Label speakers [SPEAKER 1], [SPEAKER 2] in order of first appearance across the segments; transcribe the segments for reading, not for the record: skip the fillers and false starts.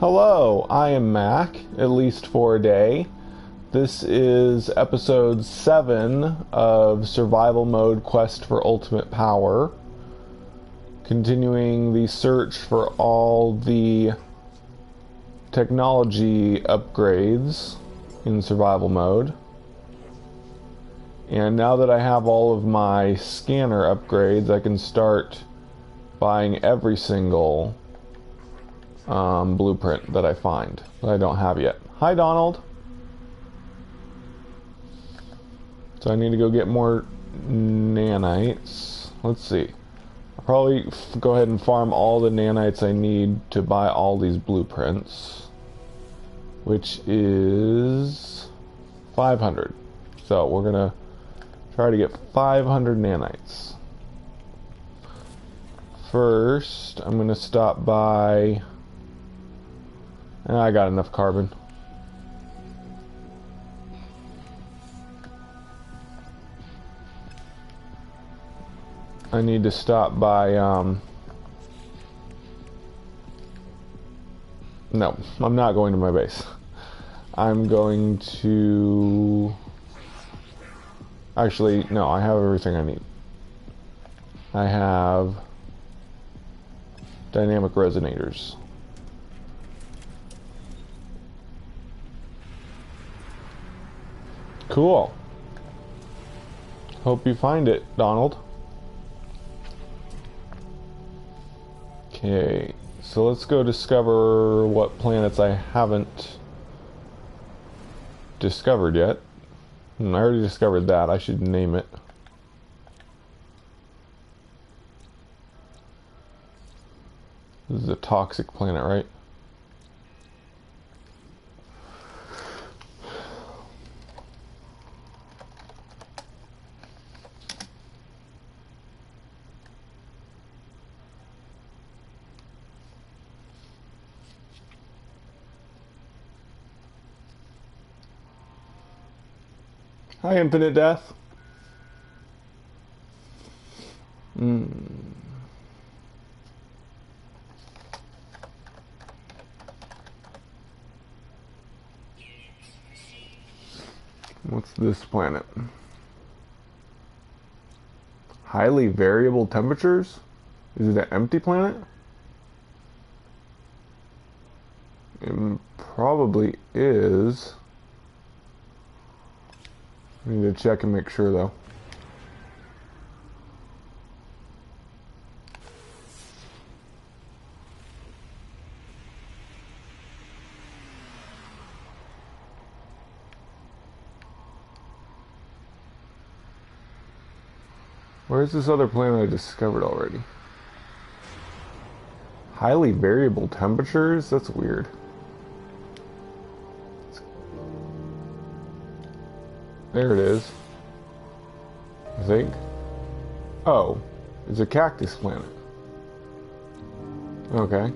[SPEAKER 1] Hello, I am Mac, at least for a day. This is episode 7 of Survival Mode Quest for Ultimate Power. Continuing the search for all the technology upgrades in survival mode. And now that I have all of my scanner upgrades, I can start buying every single blueprint that I find that I don't have yet. Hi, Donald. So I need to go get more nanites. Let's see. I'll probably go ahead and farm all the nanites I need to buy all these blueprints, which is 500. So we're gonna try to get 500 nanites. First, I'm gonna stop by. I got enough carbon. I need to stop by, no, I'm not going to my base. I'm going to... Actually, no, I have everything I need. I have dynamic resonators. Cool. Hope you find it, Donald. Okay, so let's go discover what planets I haven't discovered yet. I already discovered that. I should name it. This is a toxic planet, right? Hi, Infinite Death. What's this planet? Highly variable temperatures? Is it an empty planet? It probably is. I need to check and make sure, though. Where's this other planet I discovered already? Highly variable temperatures? That's weird. There it is. I think. Oh, it's a cactus planet. Okay.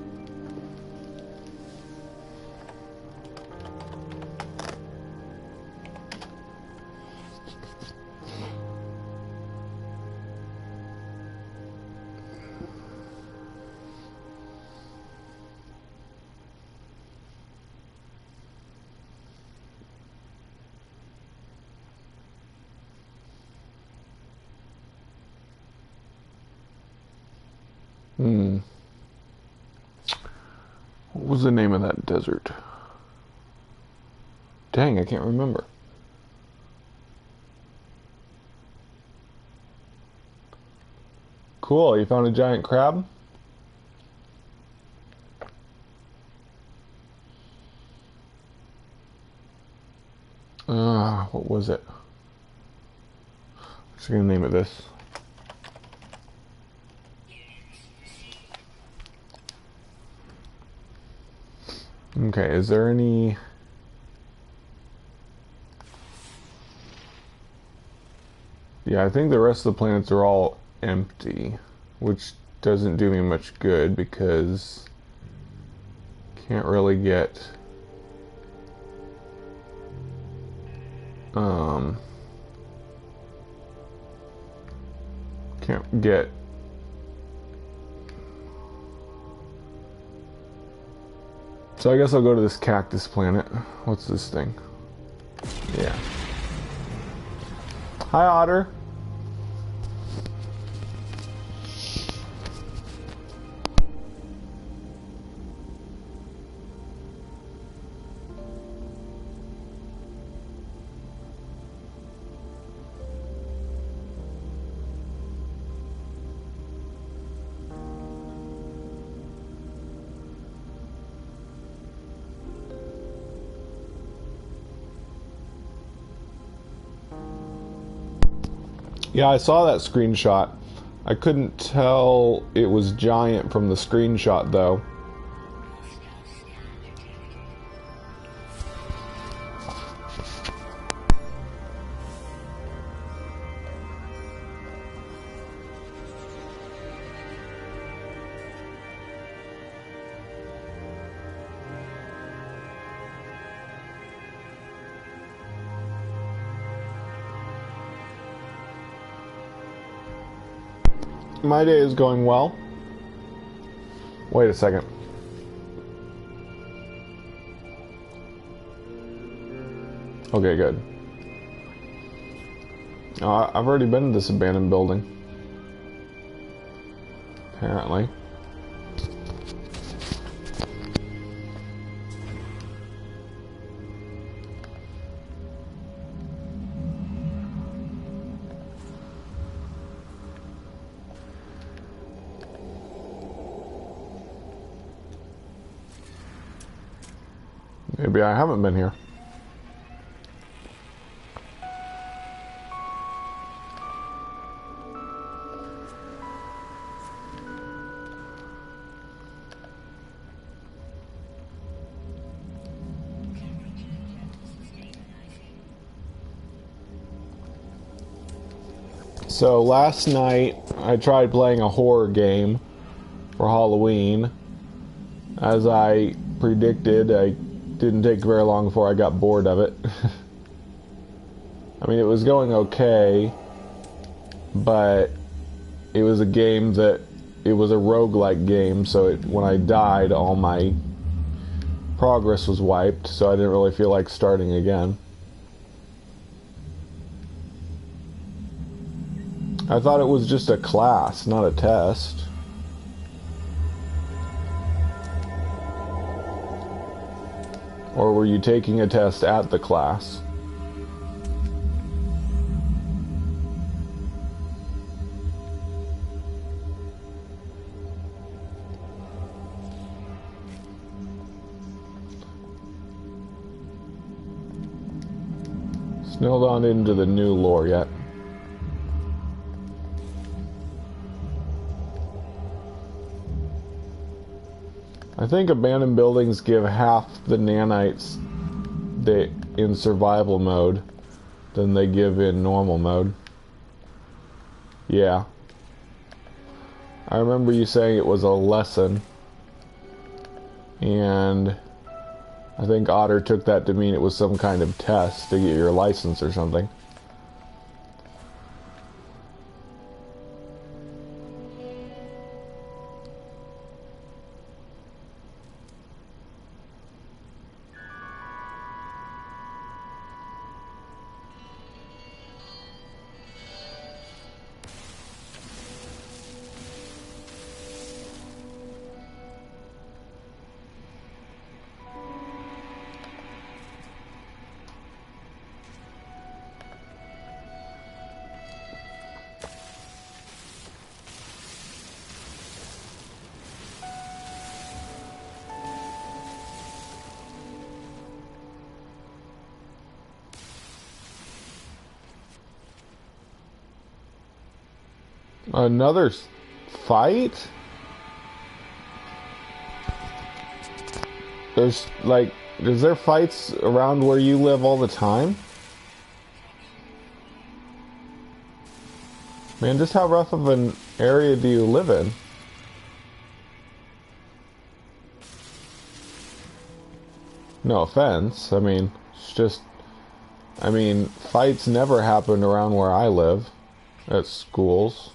[SPEAKER 1] What was the name of that desert? Dang, I can't remember. Cool, you found a giant crab? What was it? I'm just gonna name it this. Okay, is there any... Yeah, I think the rest of the planets are all empty, which doesn't do me much good because can't really get can't get So I guess I'll go to this cactus planet. What's this thing? Yeah. Hi, Otter. Yeah, I saw that screenshot. I couldn't tell it was giant from the screenshot, though. My day is going well. Wait a second. Okay, good. I've already been to this abandoned building. Apparently. Maybe I haven't been here. So last night I tried playing a horror game for Halloween. As I predicted, I didn't take very long before I got bored of it. I mean, it was going okay, but it was a game that, it was a roguelike game, so when I died, all my progress was wiped, so I didn't really feel like starting again. I thought it was just a class, not a test. Or were you taking a test at the class? Still not into the new lore yet. I think abandoned buildings give half the nanites in survival mode than they give in normal mode. Yeah. I remember you saying it was a lesson. And I think Otter took that to mean it was some kind of test to get your license or something. Another fight? There's like, is there fights around where you live all the time? Man, just how rough of an area do you live in? No offense, I mean, it's just, I mean, fights never happen around where I live, at schools.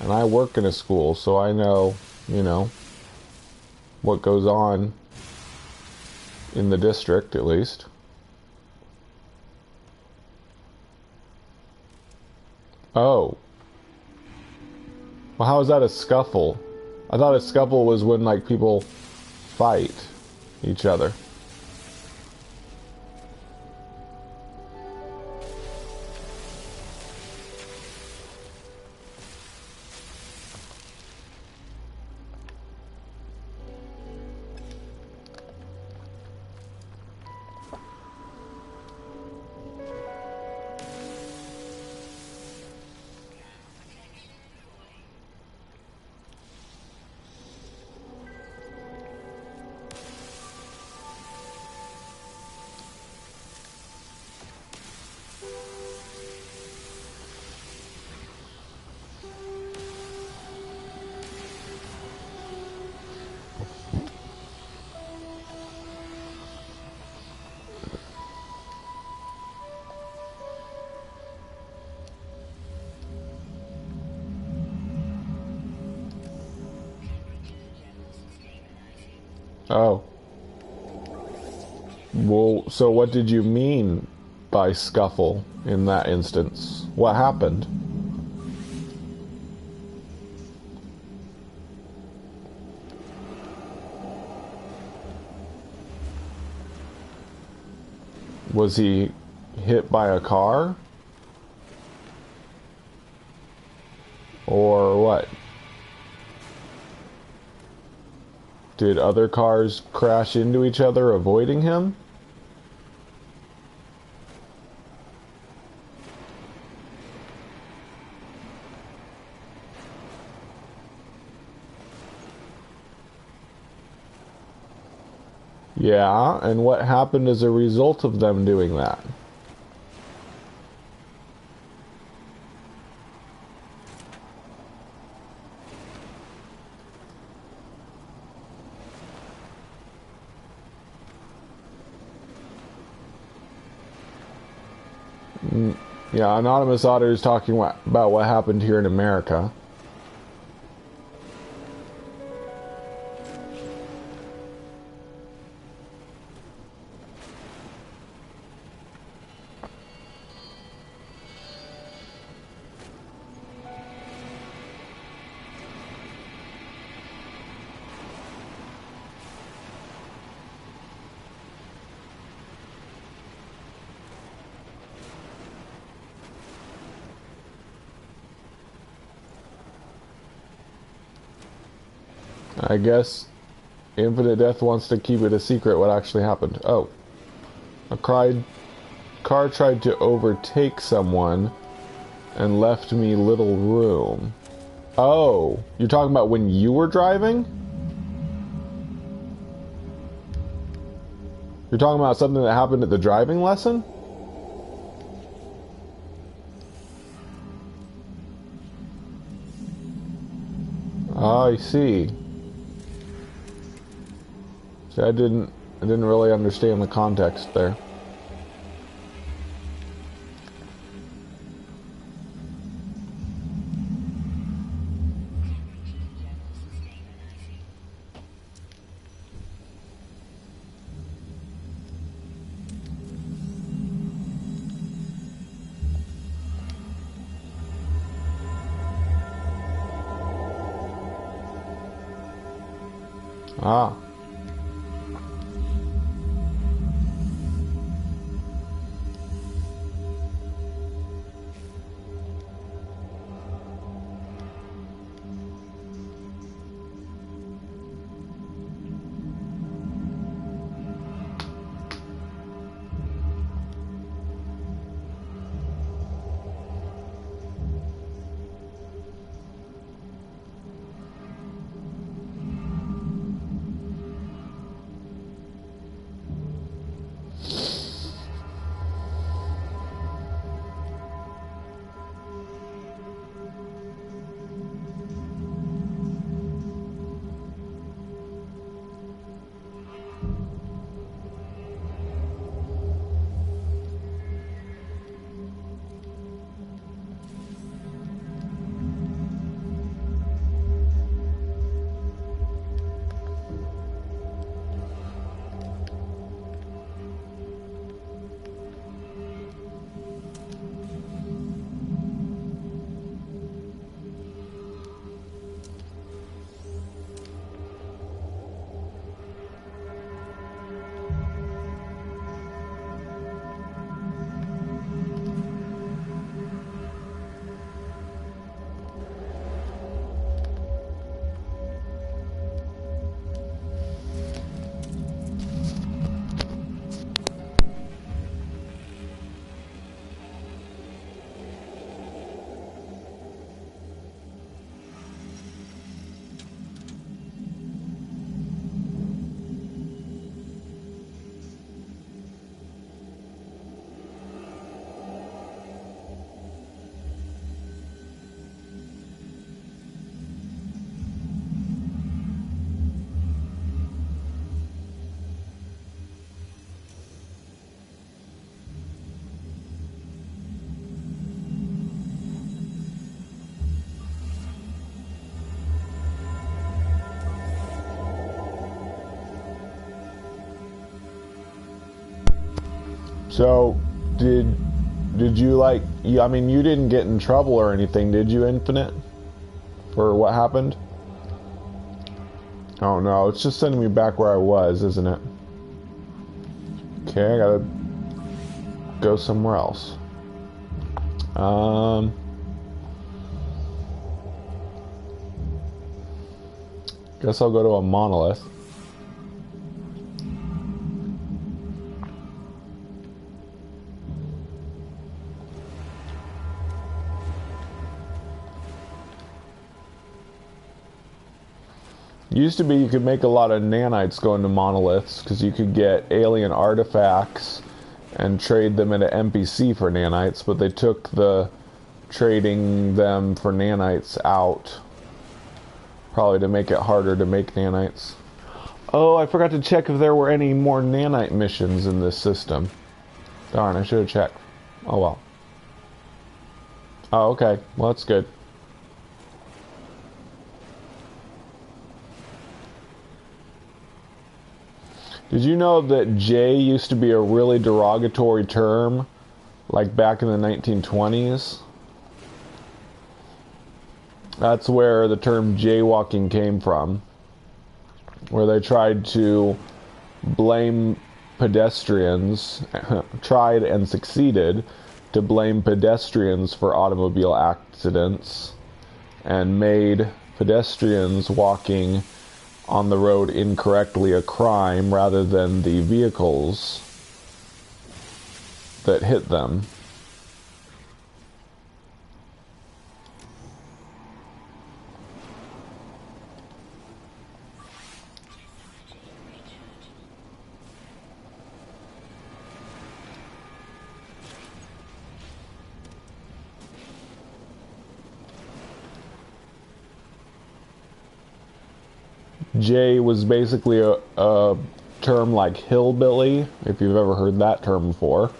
[SPEAKER 1] And I work in a school, so I know, you know, what goes on In the district, at least. Oh. Well, how is that a scuffle? I thought a scuffle was when, like, people fight each other. Oh. Well, so what did you mean by scuffle in that instance? What happened? Was he hit by a car? Or what? Did other cars crash into each other, avoiding him? Yeah, and what happened as a result of them doing that? Yeah, Anonymous Otter is talking about what happened here in America. I guess Infinite Death wants to keep it a secret what actually happened. Oh. A car tried to overtake someone and left me little room. Oh. You're talking about when you were driving? You're talking about something that happened at the driving lesson? Ah, I see. See, I didn't really understand the context there. Ah. So, did you like? I mean, you didn't get in trouble or anything, did you, Infinite? For what happened? Oh no, it's just sending me back where I was, isn't it? Okay, I gotta go somewhere else. Guess I'll go to a monolith. Used to be you could make a lot of nanites going to monoliths because you could get alien artifacts and trade them into NPC for nanites, but they took the trading them for nanites out. Probably to make it harder to make nanites. Oh, I forgot to check if there were any more nanite missions in this system. Darn, I should have checked. Oh well. Oh, okay. Well, that's good. Did you know that J used to be a really derogatory term, like back in the 1920s? That's where the term jaywalking came from, where they tried to blame pedestrians, tried and succeeded to blame pedestrians for automobile accidents, and made pedestrians walking on the road incorrectly a crime rather than the vehicles that hit them. Jay was basically a term like hillbilly, if you've ever heard that term before.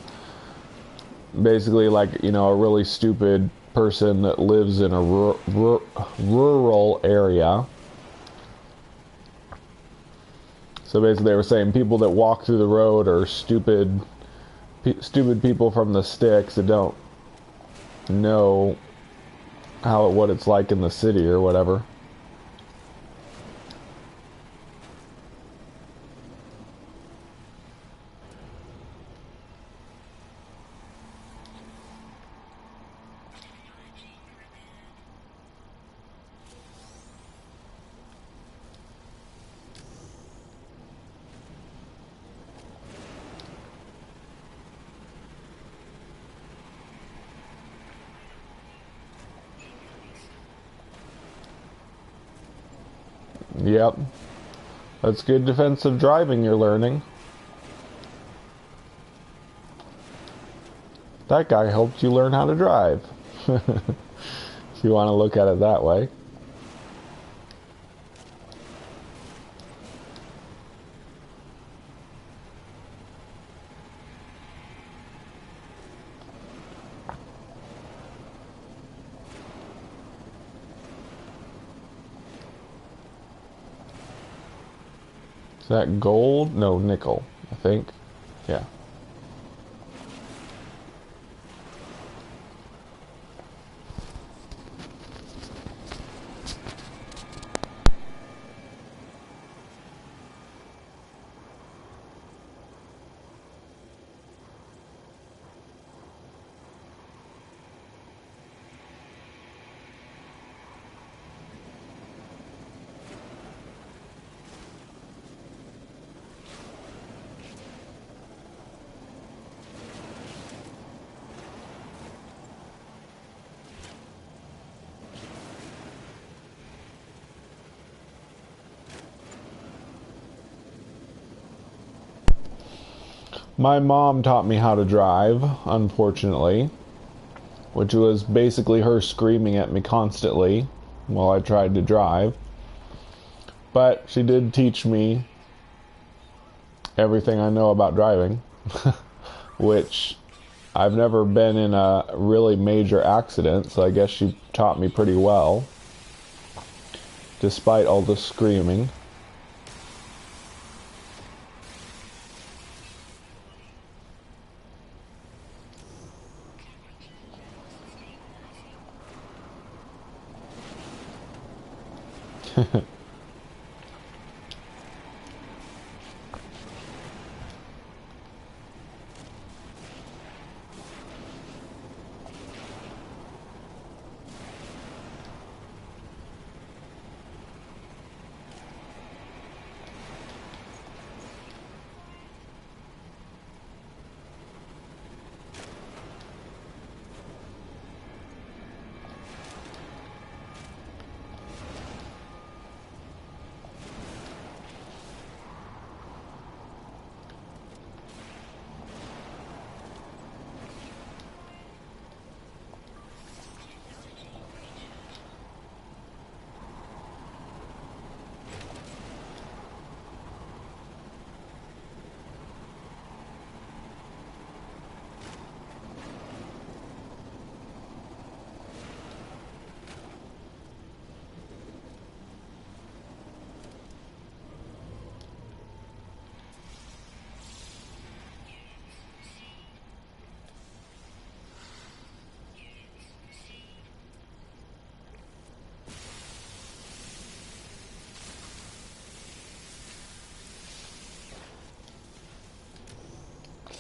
[SPEAKER 1] Basically like, you know, a really stupid person that lives in a rural area. So basically they were saying people that walk through the road are stupid people from the sticks that don't know what it's like in the city or whatever. Yep. That's good defensive driving you're learning. That guy helped you learn how to drive. If you want to look at it that way. Is that gold? No, nickel, I think. Yeah. My mom taught me how to drive, unfortunately, which was basically her screaming at me constantly while I tried to drive. But she did teach me everything I know about driving, which I've never been in a really major accident, so I guess she taught me pretty well, despite all the screaming.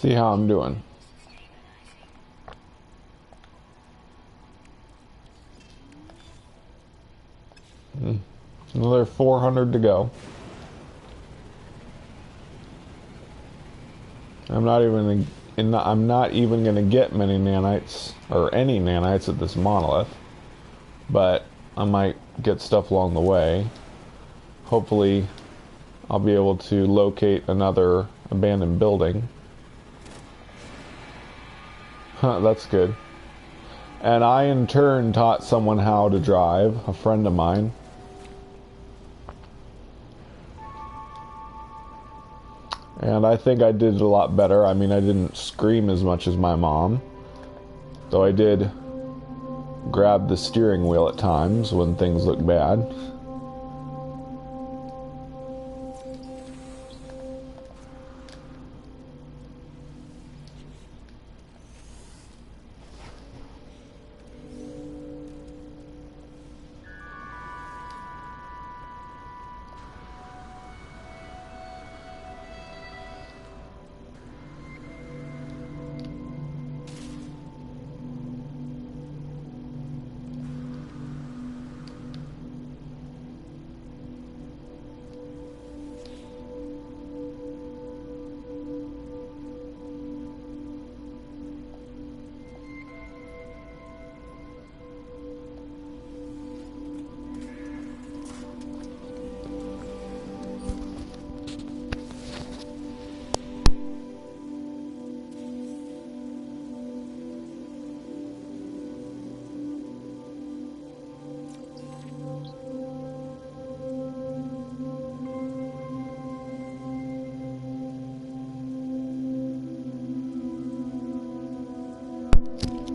[SPEAKER 1] See how I'm doing. Another 400 to go. I'm not even gonna get many nanites or any nanites at this monolith, but I might get stuff along the way. Hopefully, I'll be able to locate another abandoned building. Huh, that's good. And I, in turn, taught someone how to drive, a friend of mine. And I think I did it a lot better. I mean, I didn't scream as much as my mom, though I did grab the steering wheel at times when things looked bad.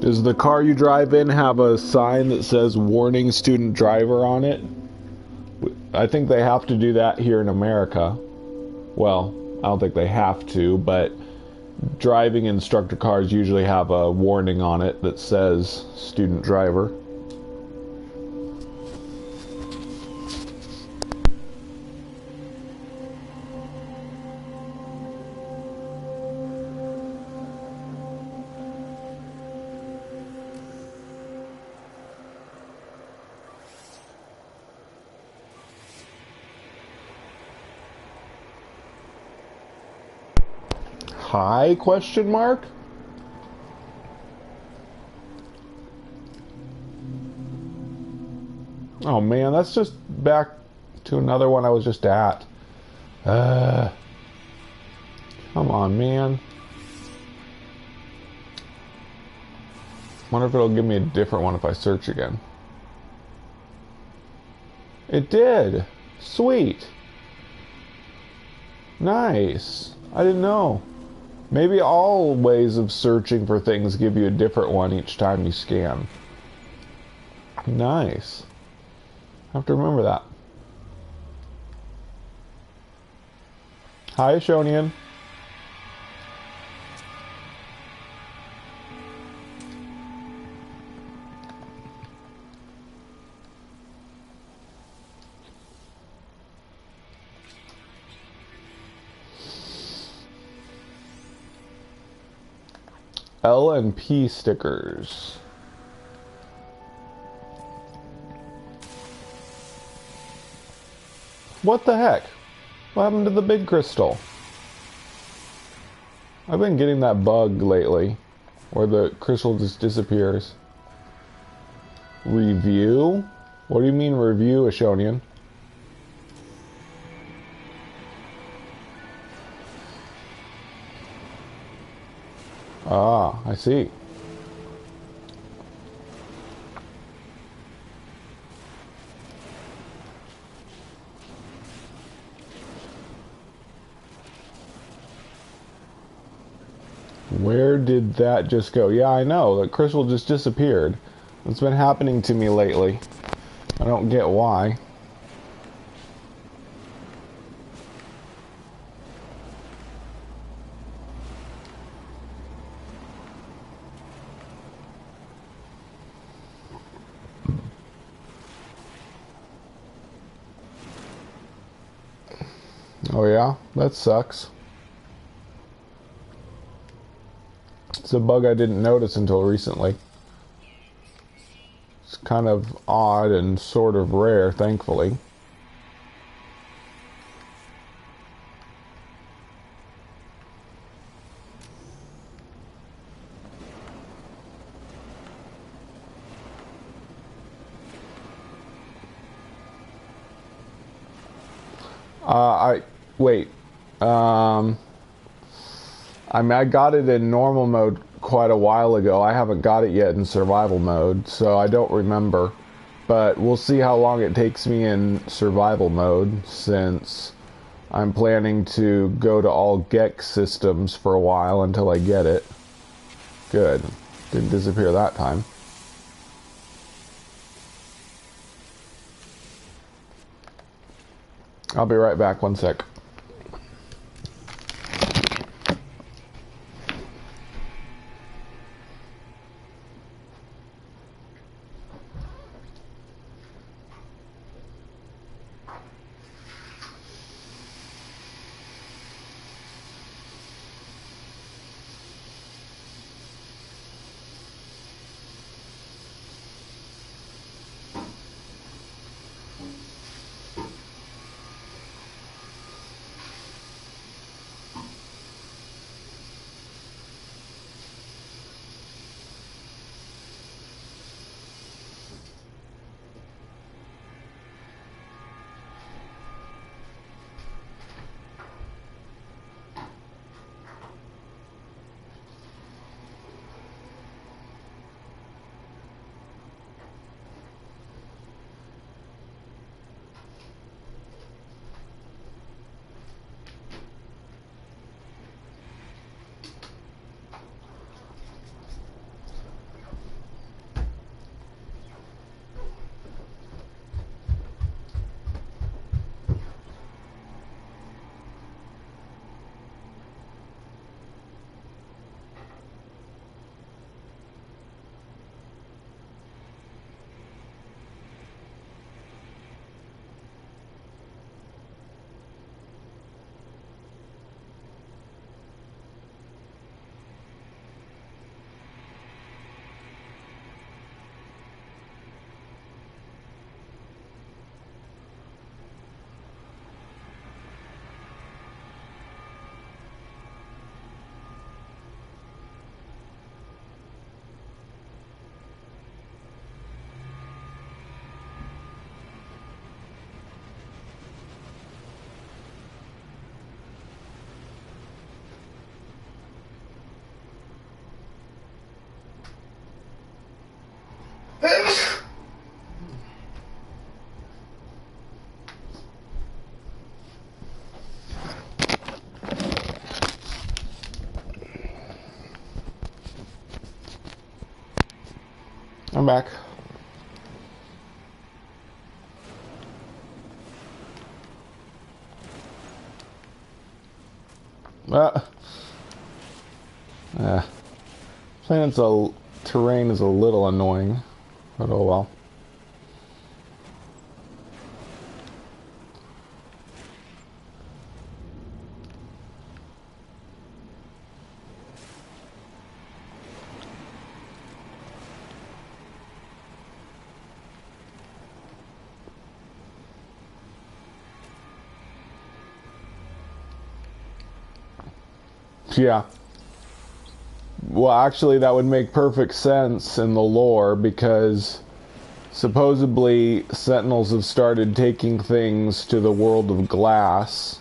[SPEAKER 1] Does the car you drive in have a sign that says "Warning Student Driver" on it? I think they have to do that here in America. Well, I don't think they have to, but driving instructor cars usually have a warning on it that says "Student Driver." Hi, question mark? Oh man, that's just back to another one I was just at. Come on, man. Wonder if it'll give me a different one if I search again. It did. Sweet. Nice. I didn't know. Maybe all ways of searching for things give you a different one each time you scan. Nice. I have to remember that. Hi, Shonian. L and P stickers. What the heck? What happened to the big crystal? I've been getting that bug lately, where the crystal just disappears. Review? What do you mean review, Ashonian? Ah, I see. Where did that just go? Yeah, I know. The crystal just disappeared. It's been happening to me lately. I don't get why. Oh yeah? That sucks. It's a bug I didn't notice until recently. It's kind of odd and sort of rare, thankfully. Wait. I mean, I got it in normal mode quite a while ago. I haven't got it yet in survival mode, so I don't remember. But we'll see how long it takes me in survival mode, since I'm planning to go to all Gex systems for a while until I get it. Good. Didn't disappear that time. I'll be right back, 1 sec. I'm back. Planet's terrain is a little annoying, but oh well. Yeah. Well, actually, that would make perfect sense in the lore because supposedly Sentinels have started taking things to the world of glass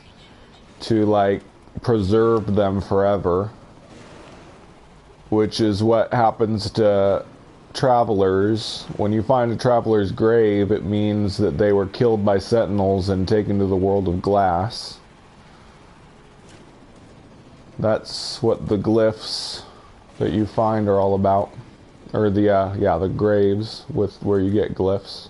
[SPEAKER 1] to, like, preserve them forever, which is what happens to travelers. When you find a traveler's grave, it means that they were killed by Sentinels and taken to the world of glass. That's what the glyphs that you find are all about. Or the, yeah, the graves with where you get glyphs.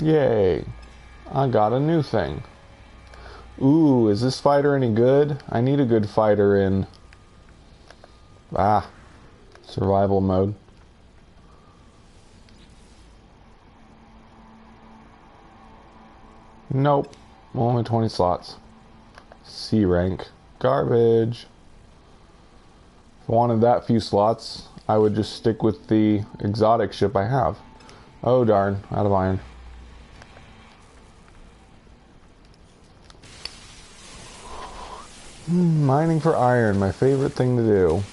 [SPEAKER 1] Yay. I got a new thing. Ooh, is this fighter any good? I need a good fighter in... survival mode. Nope. Only 20 slots. C rank. Garbage. If I wanted that few slots, I would just stick with the exotic ship I have. Oh darn, out of iron. Mining for iron, my favorite thing to do.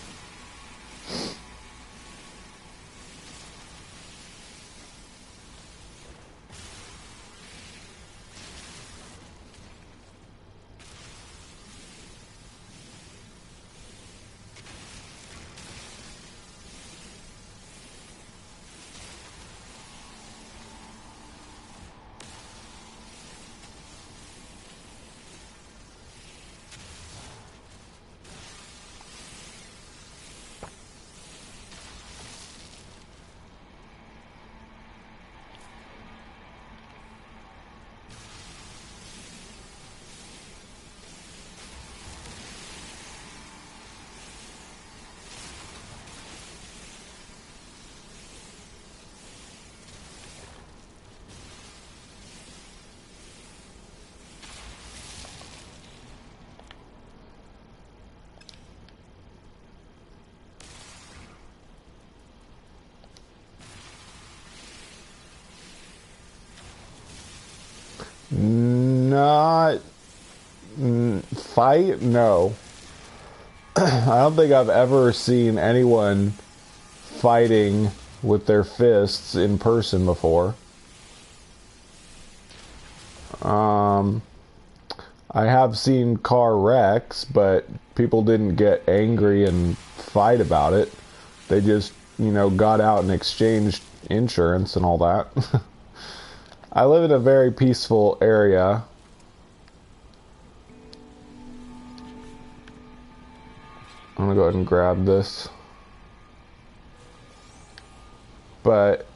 [SPEAKER 1] Not... fight? No. I don't think I've ever seen anyone fighting with their fists in person before. I have seen car wrecks, but people didn't get angry and fight about it. They just, you know, got out and exchanged insurance and all that. I live in a very peaceful area. I'm gonna go ahead and grab this. But,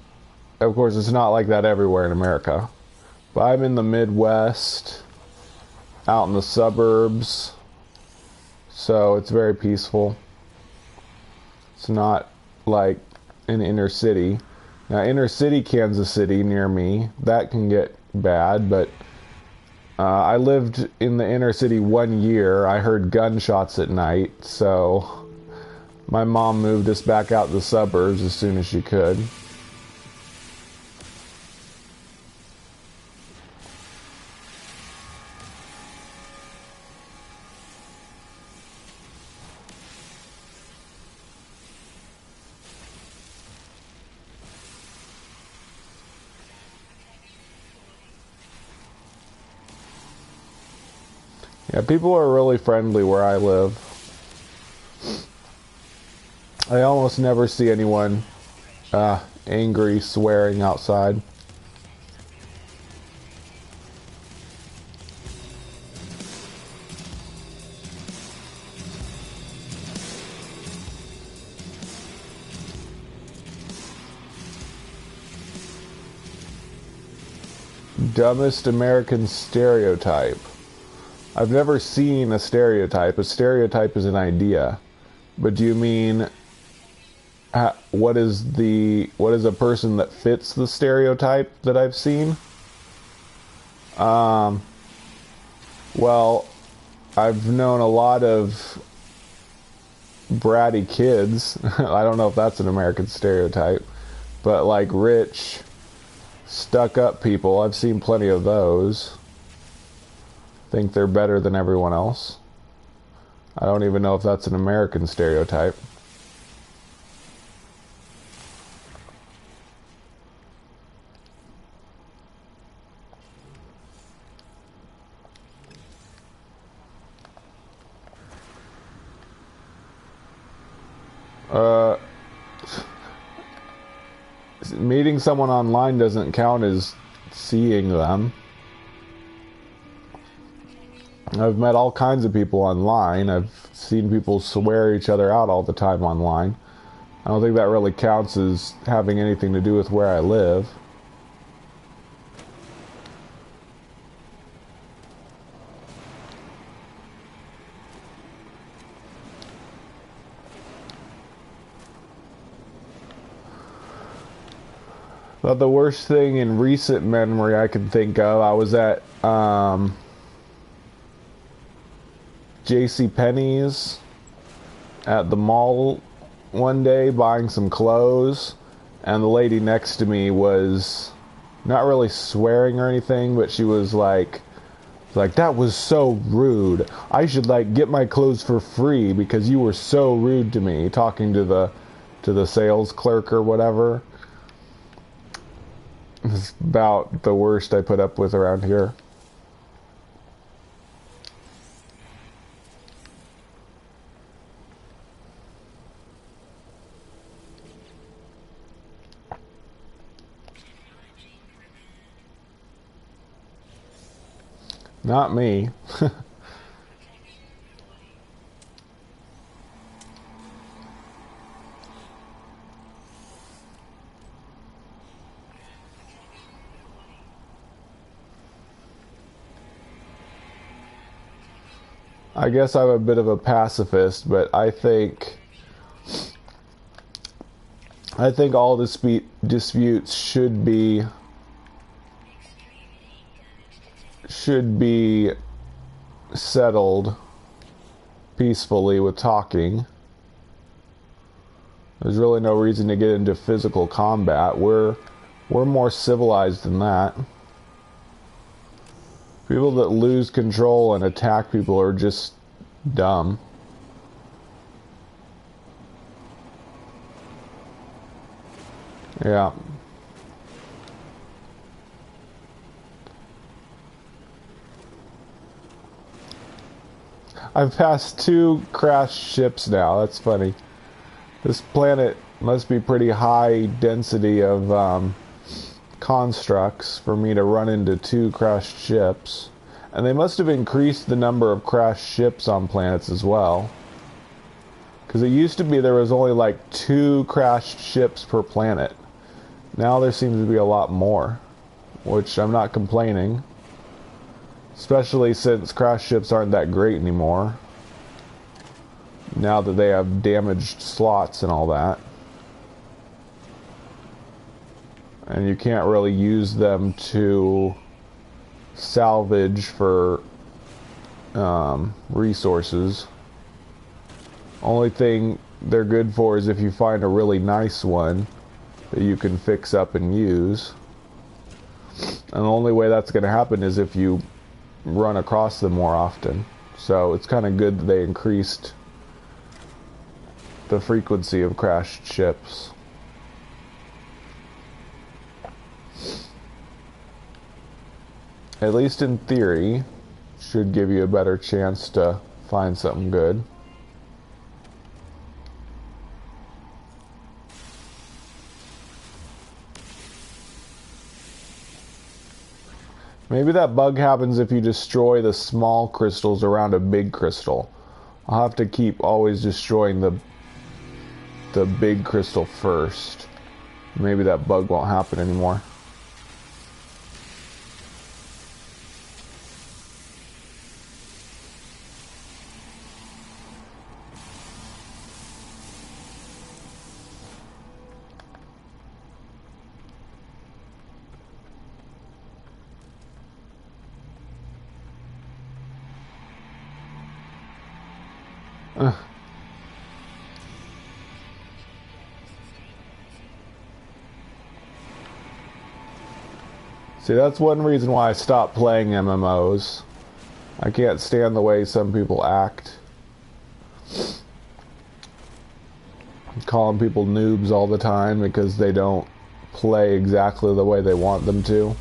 [SPEAKER 1] of course, it's not like that everywhere in America. But I'm in the Midwest, out in the suburbs, so it's very peaceful. It's not like an inner city. Now, inner city Kansas City near me, that can get bad, but I lived in the inner city 1 year. I heard gunshots at night, so my mom moved us back out to the suburbs as soon as she could. Yeah, people are really friendly where I live. I almost never see anyone angry, swearing outside. Dumbest American stereotype. I've never seen a stereotype. A stereotype is an idea. But do you mean what is a person that fits the stereotype that I've seen? Well, I've known a lot of bratty kids. I don't know if that's an American stereotype, but like rich, stuck-up people, I've seen plenty of those. Think they're better than everyone else. I don't even know if that's an American stereotype. Meeting someone online doesn't count as seeing them. I've met all kinds of people online. I've seen people swear each other out all the time online. I don't think that really counts as having anything to do with where I live. But the worst thing in recent memory I can think of, I was at JCPenney's at the mall one day buying some clothes, and the lady next to me was not really swearing or anything, but she was like, that was so rude. I should like get my clothes for free because you were so rude to me, talking to the sales clerk or whatever. It's about the worst I put up with around here. Not me. I guess I'm a bit of a pacifist, but I think all disputes should be settled peacefully with talking. There's really no reason to get into physical combat. We're more civilized than that. People that lose control and attack people are just dumb. Yeah. I've passed 2 crashed ships now. That's funny. This planet must be pretty high density of constructs for me to run into 2 crashed ships. And they must have increased the number of crashed ships on planets as well. Because it used to be there was only like 2 crashed ships per planet. Now there seems to be a lot more, which I'm not complaining. Especially since crash ships aren't that great anymore. Now that they have damaged slots and all that. And you can't really use them to salvage for resources. Only thing they're good for is if you find a really nice one that you can fix up and use. And the only way that's going to happen is if you run across them more often. So it's kind of good that they increased the frequency of crashed ships. At least in theory, should give you a better chance to find something good. Maybe that bug happens if you destroy the small crystals around a big crystal. I'll have to keep always destroying the big crystal first. Maybe that bug won't happen anymore. Ugh. See, that's one reason why I stopped playing MMOs. I can't stand the way some people act. Calling people noobs all the time because they don't play exactly the way they want them to.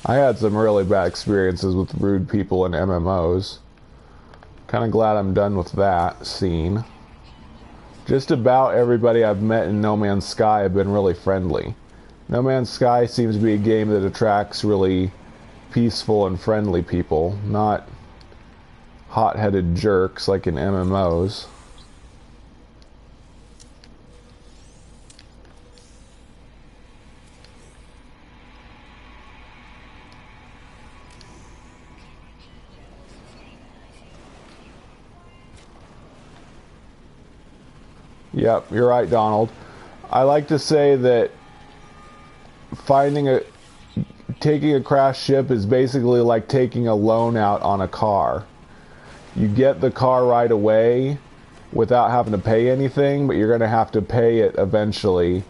[SPEAKER 1] I had some really bad experiences with rude people in MMOs. Kind of glad I'm done with that scene. Just about everybody I've met in No Man's Sky have been really friendly. No Man's Sky seems to be a game that attracts really peaceful and friendly people, not hot-headed jerks like in MMOs. Yep, you're right, Donald. I like to say that taking a crashed ship is basically like taking a loan out on a car. You get the car right away without having to pay anything, but you're going to have to pay it eventually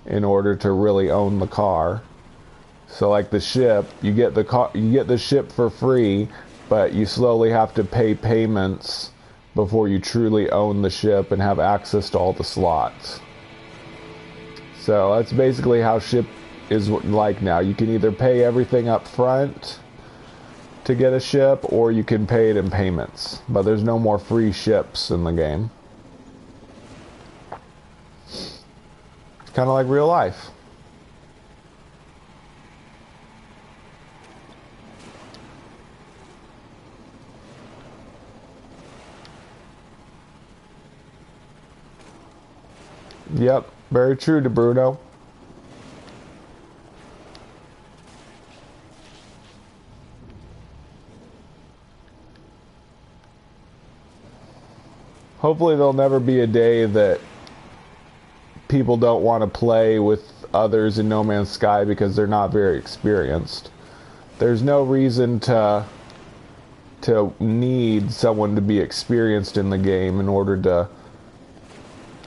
[SPEAKER 1] in order to really own the car. So like the ship, you get the ship for free, but you slowly have to pay payments before you truly own the ship and have access to all the slots. So that's basically how ship is like now. You can either pay everything up front to get a ship, or you can pay it in payments. But there's no more free ships in the game. It's kind of like real life. Yep, very true to Bruno. Hopefully there'll never be a day that people don't want to play with others in No Man's Sky because they're not very experienced. There's no reason to need someone to be experienced in the game in order to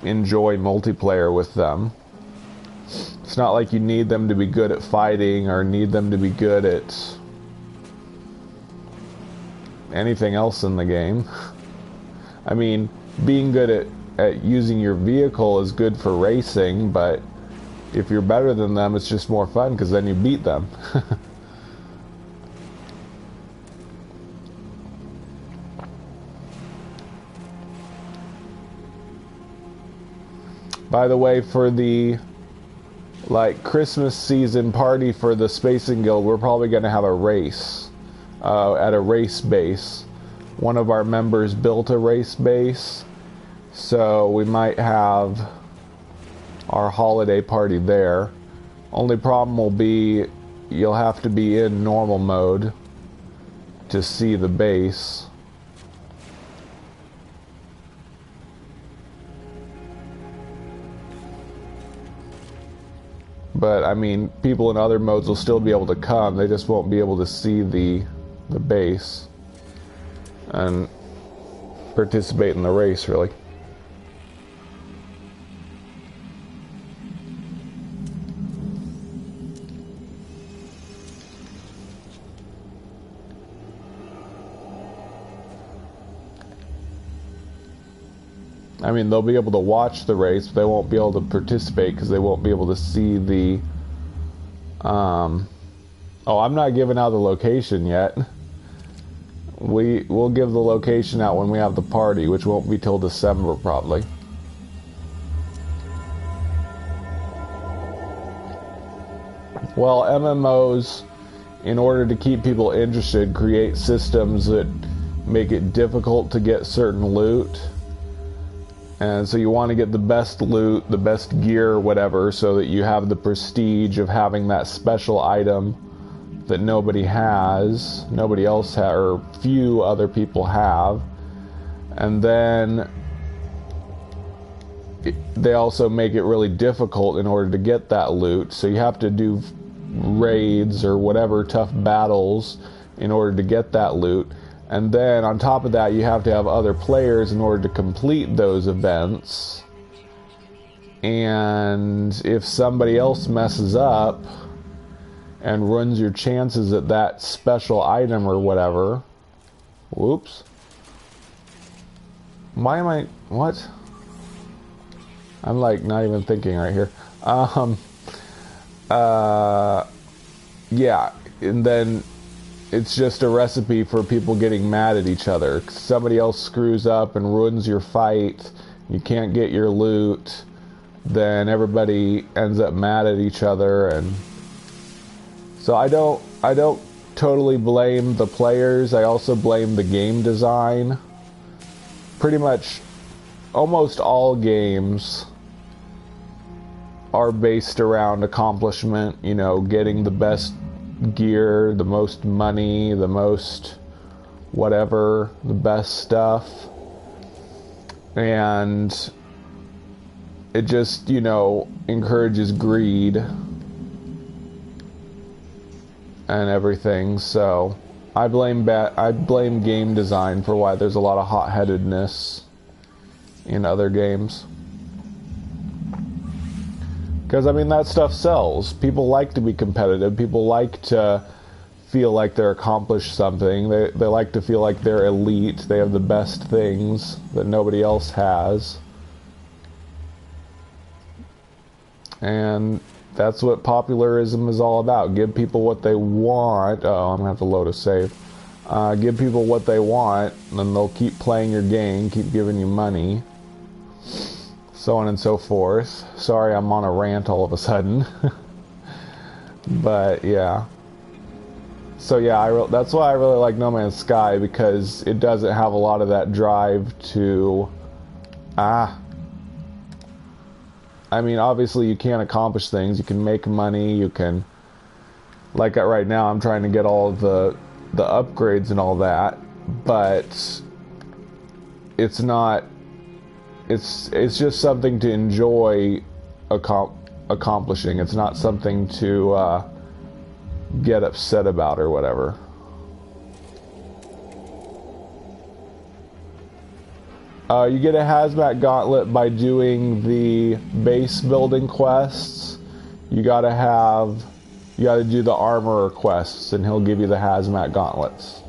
[SPEAKER 1] enjoy multiplayer with them. It's not like you need them to be good at fighting or need them to be good at anything else in the game. I mean, being good at using your vehicle is good for racing, but if you're better than them, it's just more fun because then you beat them. By the way, for the Christmas season party for the Spacing Guild, we're probably going to have a race at a race base. One of our members built a race base, so we might have our holiday party there. Only problem will be you'll have to be in normal mode to see the base. But, I mean, people in other modes will still be able to come. They just won't be able to see the base and participate in the race, really. I mean, they'll be able to watch the race, but they won't be able to participate because they won't be able to see the... Oh, I'm not giving out the location yet. We'll give the location out when we have the party, which won't be till December, probably. Well, MMOs, in order to keep people interested, create systems that make it difficult to get certain loot. And so you want to get the best loot, the best gear, whatever, so that you have the prestige of having that special item that nobody else has, or few other people have. And then they also make it really difficult in order to get that loot. So you have to do raids or whatever tough battles in order to get that loot. And then on top of that, you have to have other players in order to complete those events. And if somebody else messes up and ruins your chances at that special item or whatever, whoops. Why am I, what? I'm like not even thinking right here. Yeah, and then it's just a recipe for people getting mad at each other. Somebody else screws up and ruins your fight, you can't get your loot, then everybody ends up mad at each other. And so I don't totally blame the players. I also blame the game design. Pretty much almost all games are based around accomplishment, you know, getting the best gear, the most money, the most whatever, the best stuff. And it just, you know, encourages greed and everything. So I blame game design for why there's a lot of hot-headedness in other games. Because, I mean, that stuff sells. People like to be competitive. People like to feel like they're accomplished something. They like to feel like they're elite. They have the best things that nobody else has. And that's what popularism is all about. Give people what they want. Oh, I'm going to have to load a save. Give people what they want, and they'll keep playing your game, keep giving you money. So on and so forth. Sorry, I'm on a rant all of a sudden. But yeah. So yeah, that's why I really like No Man's Sky, because it doesn't have a lot of that drive to... I mean, obviously you can accomplish things. You can make money. You can... Like right now, I'm trying to get all of the upgrades and all that. But it's not... It's just something to enjoy accomplishing. It's not something to get upset about or whatever. You get a hazmat gauntlet by doing the base building quests. You gotta do the armorer quests, and he'll give you the hazmat gauntlets.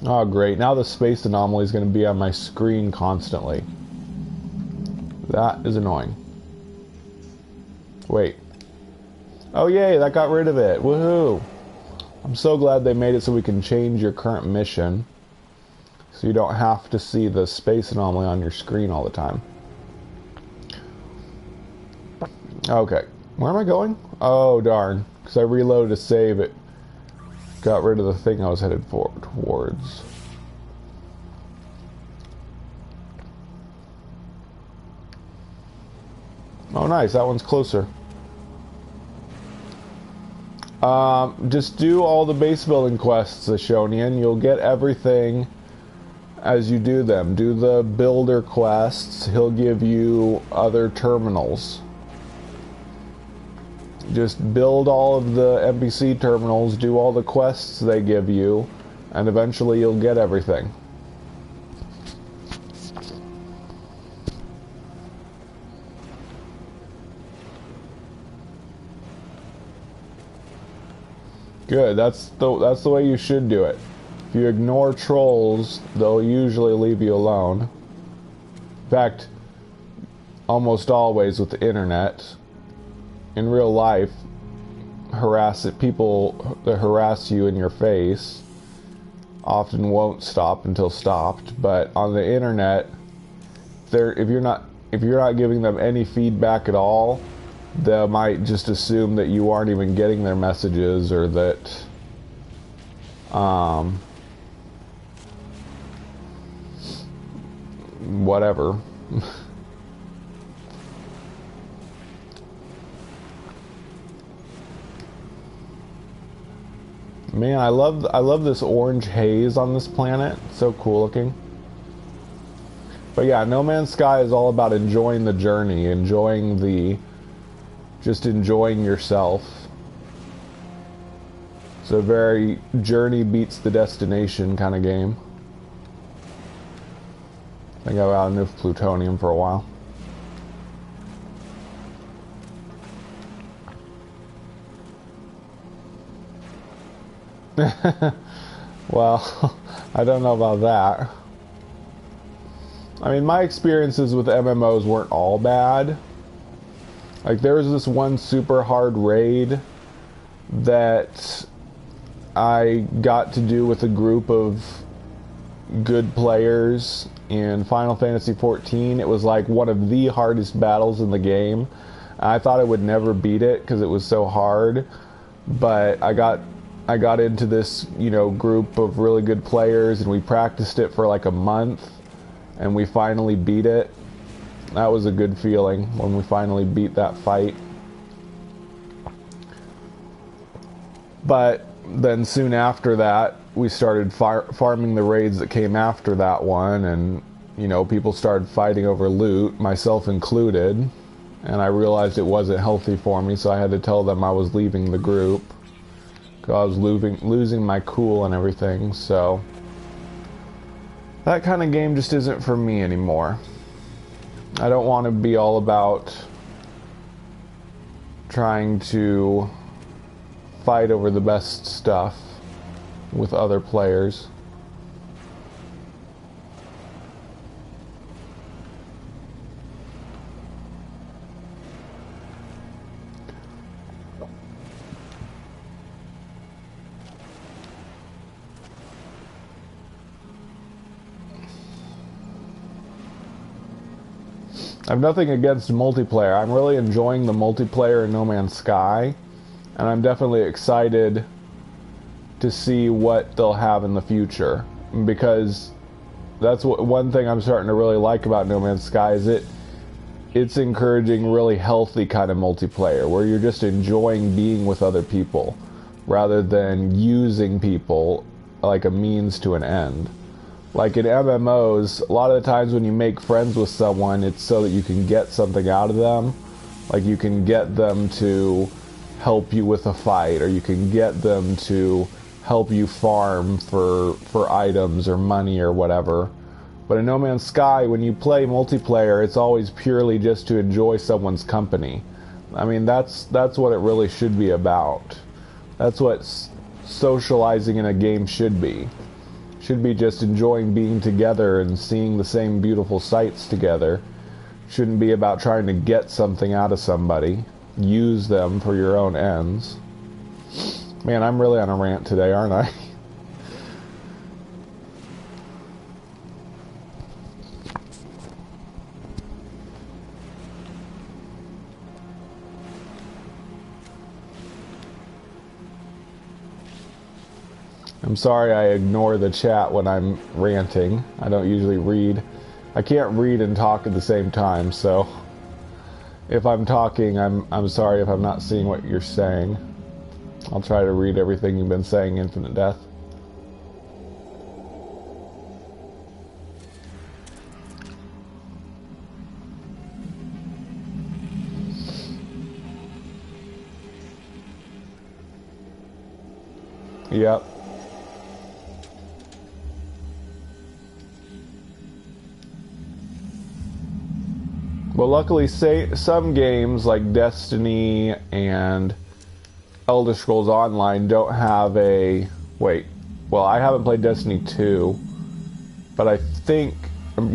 [SPEAKER 1] Oh great, now the space anomaly is going to be on my screen constantly. That is annoying. Wait. Oh yay, that got rid of it. Woohoo! I'm so glad they made it so we can change your current mission. So you don't have to see the space anomaly on your screen all the time. Okay. Where am I going? Oh darn. Because I reloaded to save it. Got rid of the thing I was headed towards. Oh nice, that one's closer. Just do all the base building quests, Ashonian. You'll get everything as you do them. Do the builder quests. He'll give you other terminals. Just build all of the NPC terminals, do all the quests they give you, and eventually you'll get everything. Good, that's the way you should do it. If you ignore trolls, they'll usually leave you alone. In fact, almost always with the internet. In real life, people that harass you in your face often won't stop until stopped, but on the internet, if you're not giving them any feedback at all, they might just assume that you aren't even getting their messages, or that whatever. Man, I love this orange haze on this planet. It's so cool looking. But yeah, No Man's Sky is all about enjoying the journey, just enjoying yourself. It's a very journey beats the destination kind of game. I think I've had enough plutonium for a while. Well, I don't know about that. I mean, my experiences with MMOs weren't all bad. Like, there was this one super hard raid that I got to do with a group of good players in Final Fantasy XIV. It was like one of the hardest battles in the game. I thought I would never beat it because it was so hard, but I got into this, group of really good players, and we practiced it for like a month, and we finally beat it. That was a good feeling when we finally beat that fight. But then soon after that, we started farming the raids that came after that one, and people started fighting over loot, myself included, and I realized it wasn't healthy for me, so I had to tell them I was leaving the group. I was losing my cool and everything, so that kind of game just isn't for me anymore. I don't want to be all about trying to fight over the best stuff with other players. I have nothing against multiplayer. I'm really enjoying the multiplayer in No Man's Sky, and I'm definitely excited to see what they'll have in the future, because that's one thing I'm starting to really like about No Man's Sky is it's encouraging really healthy kind of multiplayer where you're just enjoying being with other people rather than using people like a means to an end. Like in MMOs, a lot of the times when you make friends with someone, it's so that you can get something out of them. Like you can get them to help you with a fight, or you can get them to help you farm for items or money or whatever. But in No Man's Sky, when you play multiplayer, it's always purely just to enjoy someone's company. I mean, that's what it really should be about. That's what socializing in a game should be. Should be just enjoying being together and seeing the same beautiful sights together. Shouldn't be about trying to get something out of somebody. Use them for your own ends. Man, I'm really on a rant today, aren't I? I'm sorry I ignore the chat when I'm ranting. I don't usually read. I can't read and talk at the same time, so if I'm talking, I'm sorry if I'm not seeing what you're saying. I'll try to read everything you've been saying, Infinite Death. Yep. Well, luckily, some games like Destiny and Elder Scrolls Online don't have a... Wait. Well, I haven't played Destiny 2, but I think...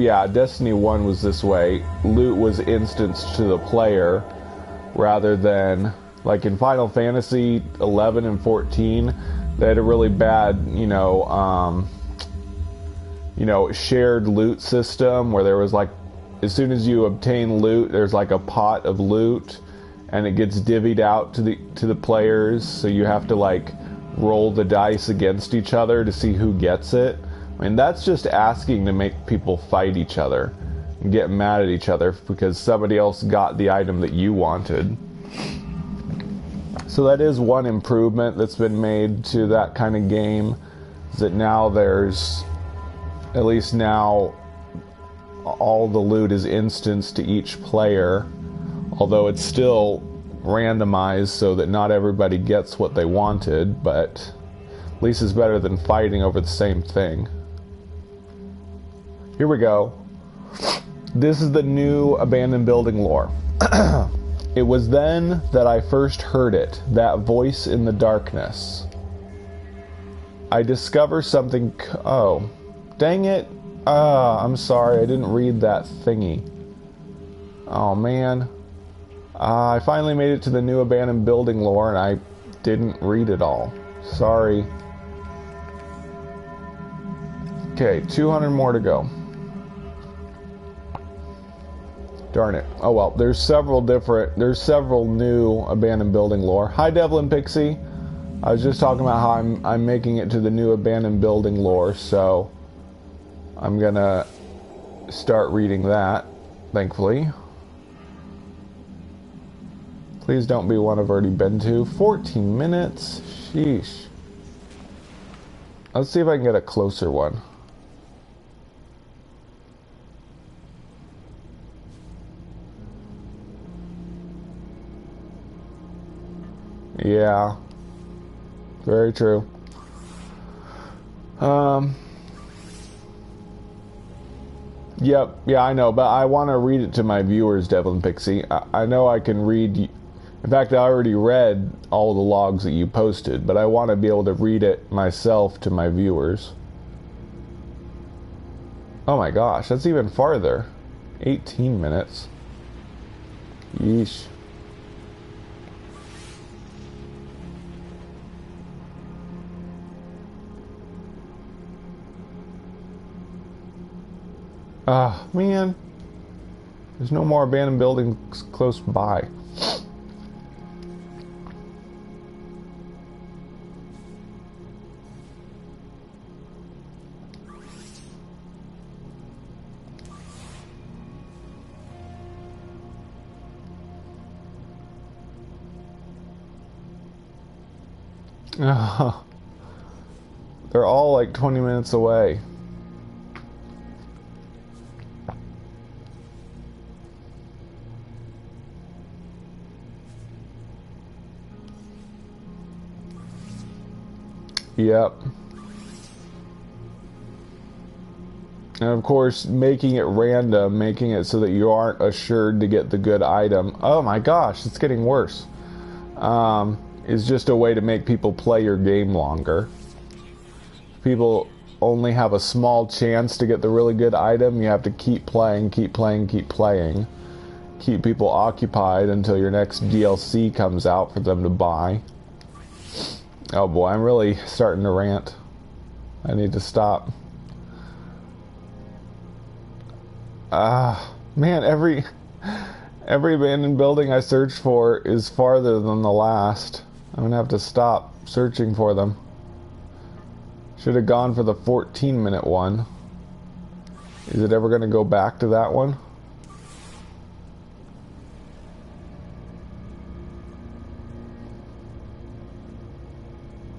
[SPEAKER 1] yeah, Destiny 1 was this way. Loot was instanced to the player rather than, like in Final Fantasy 11 and 14, they had a really bad, shared loot system where there was like, as soon as you obtain loot, there's like a pot of loot, and it gets divvied out to the players. So you have to like roll the dice against each other to see who gets it. I mean, that's just asking to make people fight each other and get mad at each other because somebody else got the item that you wanted. So that is one improvement that's been made to that kind of game, is that now there's, at least now, all the loot is instanced to each player, although it's still randomized so that not everybody gets what they wanted, but at least it's better than fighting over the same thing. Here we go. This is the new abandoned building lore. It was then that I first heard it, that voice in the darkness. I discover something. Oh, dang it. I'm sorry, I didn't read that thingy. Oh man. I finally made it to the new abandoned building lore and I didn't read it all. Sorry. Okay, 200 more to go. Darn it. Oh well, there's several new abandoned building lore. Hi Devlin Pixie. I was just talking about how I'm making it to the new abandoned building lore, so I'm gonna start reading that, thankfully. Please don't be one I've already been to. 14 minutes? Sheesh. Let's see if I can get a closer one. Yeah. Very true. Yep, yeah, I know, but I want to read it to my viewers, Devlin Pixie. I know I can read. In fact, I already read all the logs that you posted, but I want to be able to read it myself to my viewers. Oh my gosh, that's even farther. 18 minutes. Yeesh. Ah, man. There's no more abandoned buildings close by. They're all like 20 minutes away. Yep. And of course, making it random, making it so that you aren't assured to get the good item. Oh my gosh, it's getting worse. Is just a way to make people play your game longer. People only have a small chance to get the really good item. You have to keep playing, keep playing, keep playing. Keep people occupied until your next DLC comes out for them to buy. Oh boy, I'm really starting to rant. I need to stop. Man, every abandoned building I search for is farther than the last. I'm gonna have to stop searching for them. Should have gone for the 14-minute one. Is it ever gonna go back to that one?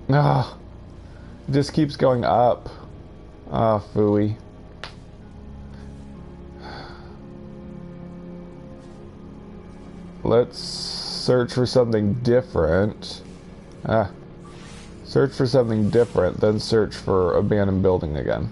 [SPEAKER 1] It just keeps going up. Phooey. Let's search for something different. Search for something different, then search for abandoned building again.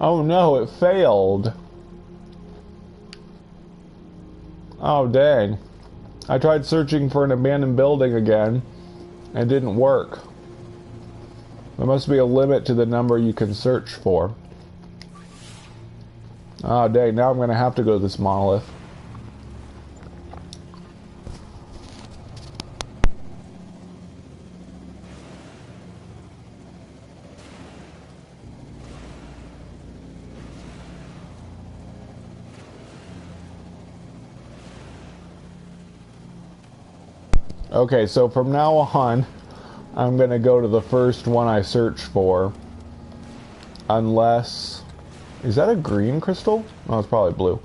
[SPEAKER 1] Oh no, it failed. Oh dang. I tried searching for an abandoned building again, and it didn't work. There must be a limit to the number you can search for. Oh dang, now I'm gonna have to go to this monolith. Okay, so from now on, I'm gonna go to the first one I search for. Unless... Is that a green crystal? Oh, it's probably blue.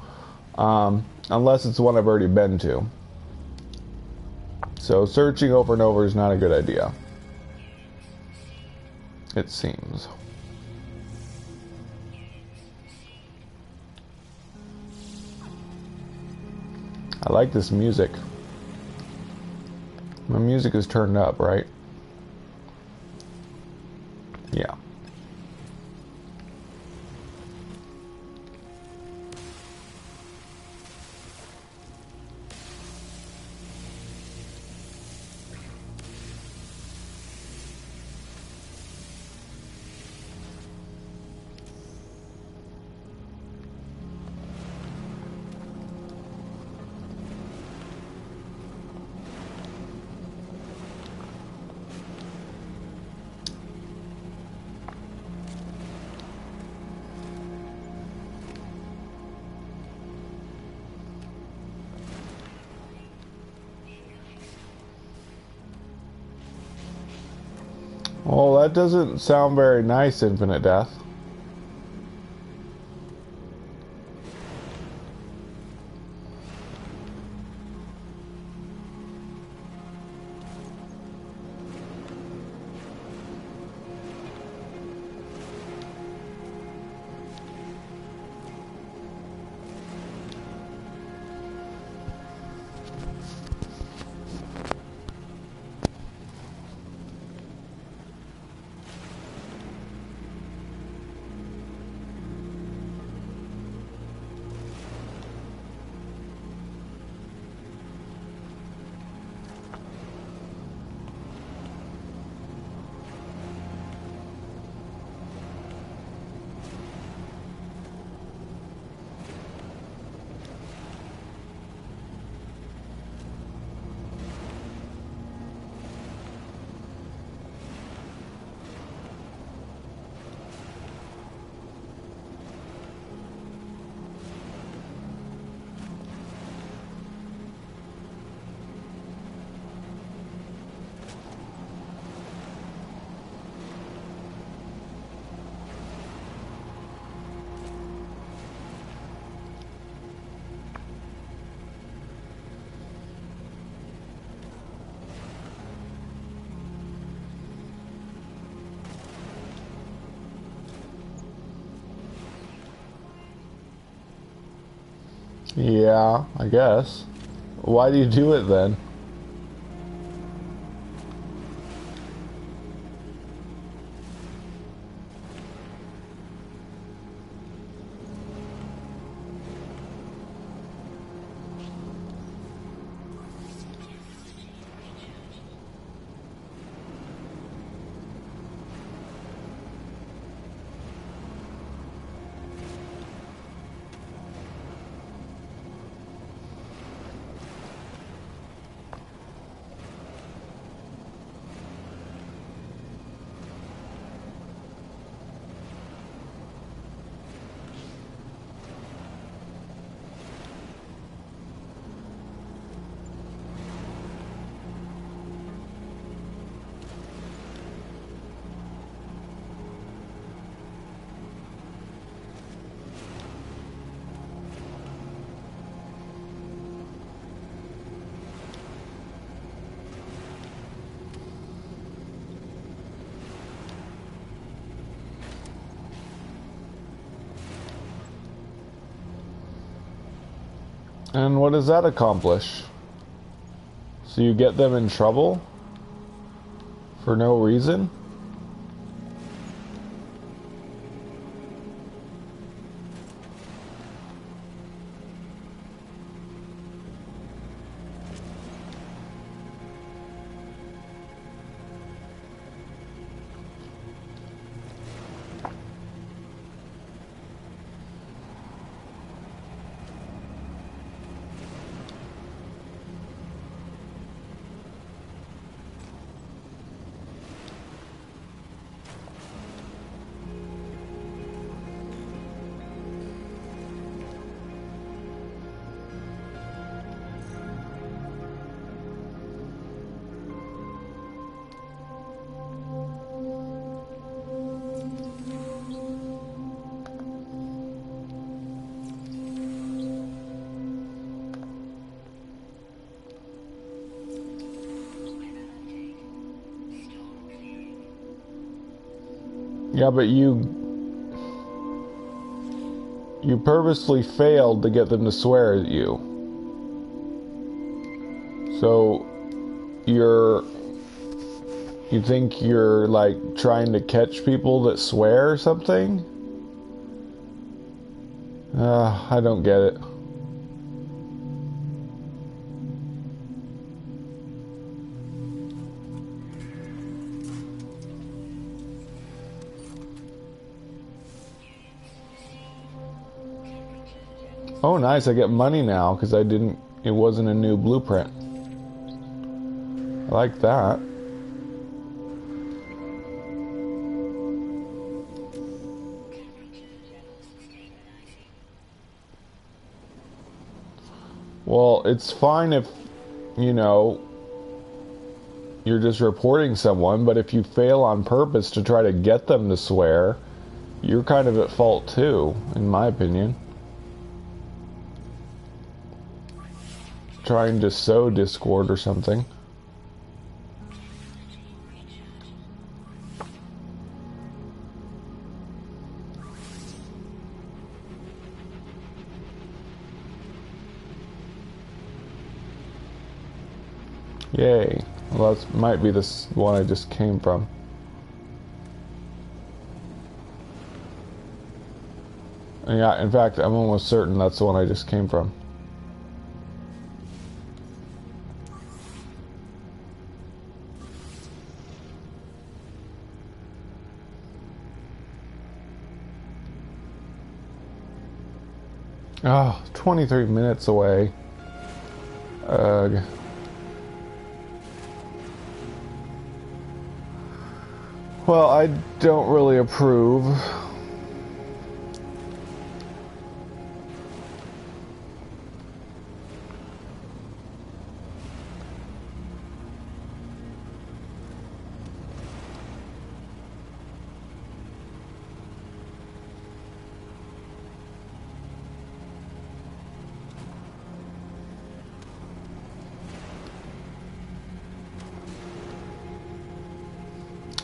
[SPEAKER 1] Unless it's the one I've already been to. So searching over and over is not a good idea. It seems. I like this music. My music is turned up, right? Yeah. Well, that doesn't sound very nice, Infinite Death. Yeah, I guess. Why do you do it then? And what does that accomplish? So you get them in trouble? For no reason? Yeah, but you purposely failed to get them to swear at you. So you think you're like trying to catch people that swear or something? I don't get it. Oh, nice. I get money now because it wasn't a new blueprint. I like that. Well, it's fine if, you know, you're just reporting someone, but if you fail on purpose to try to get them to swear, you're kind of at fault too, in my opinion. Trying to sow discord or something. Yay. Well, that might be this one I just came from. Yeah, in fact, I'm almost certain that's the one I just came from. Oh, 23 minutes away. Ugh. Well, I don't really approve.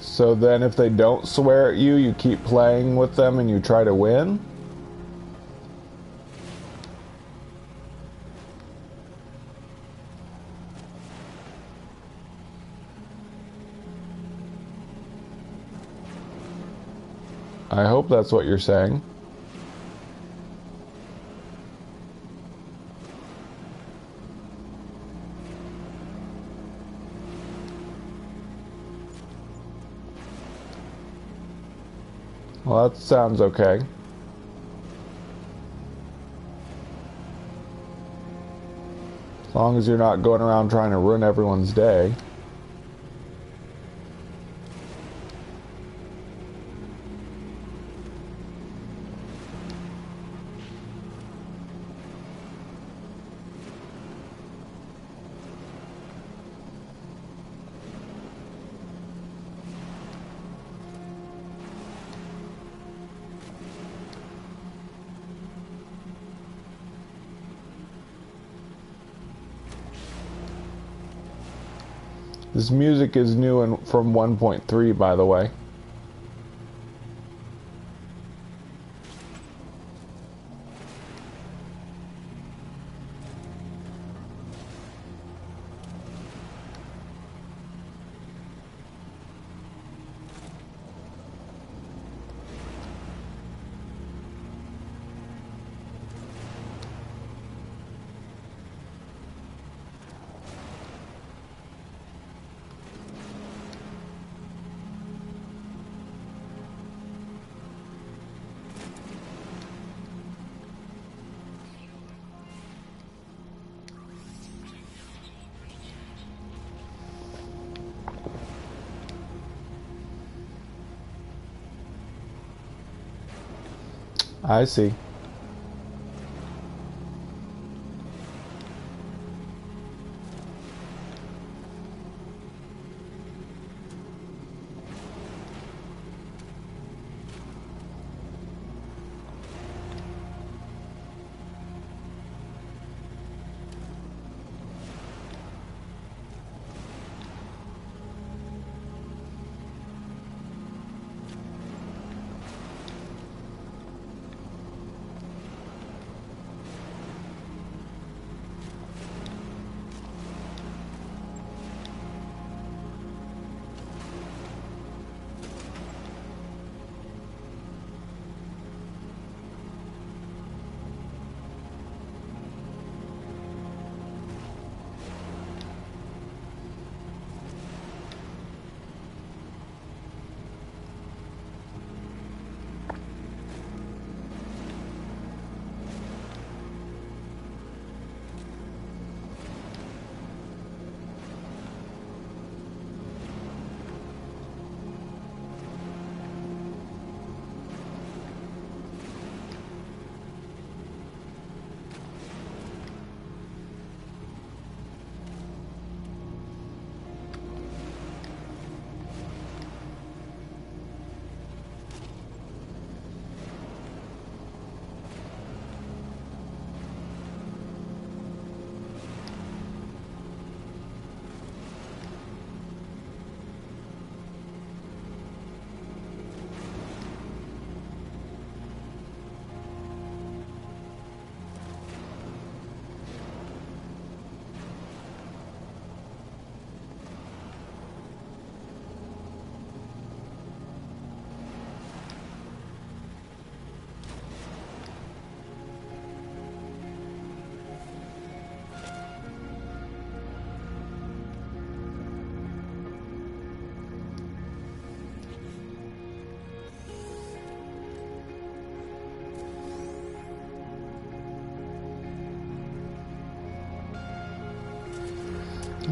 [SPEAKER 1] So then if they don't swear at you, you keep playing with them and you try to win? I hope that's what you're saying. Well, that sounds okay. As long as you're not going around trying to ruin everyone's day. This music is new and from 1.3, by the way. I see.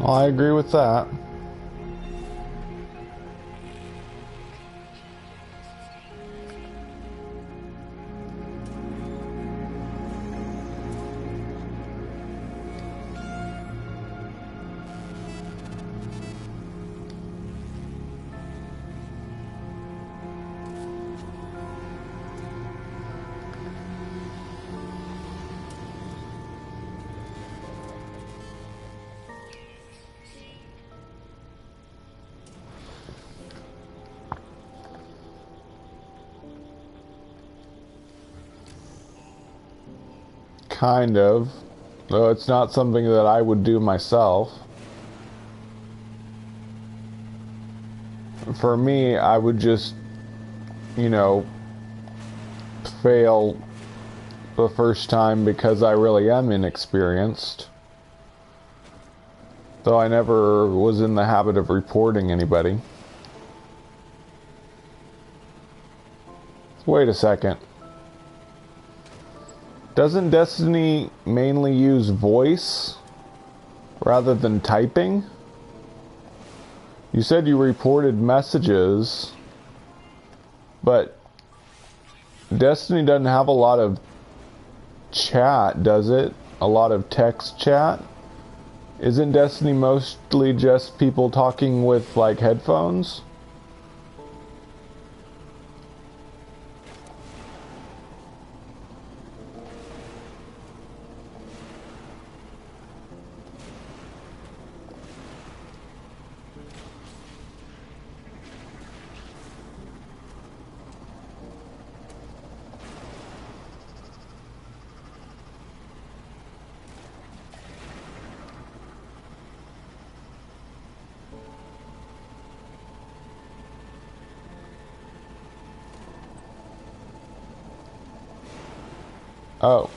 [SPEAKER 1] Well, I agree with that. Kind of. Though it's not something that I would do myself. For me, I would just, you know, fail the first time because I really am inexperienced. Though I never was in the habit of reporting anybody. Wait a second. Doesn't Destiny mainly use voice rather than typing? You said you reported messages, but Destiny doesn't have a lot of chat, does it? A lot of text chat? Isn't Destiny mostly just people talking with, like, headphones? Oh.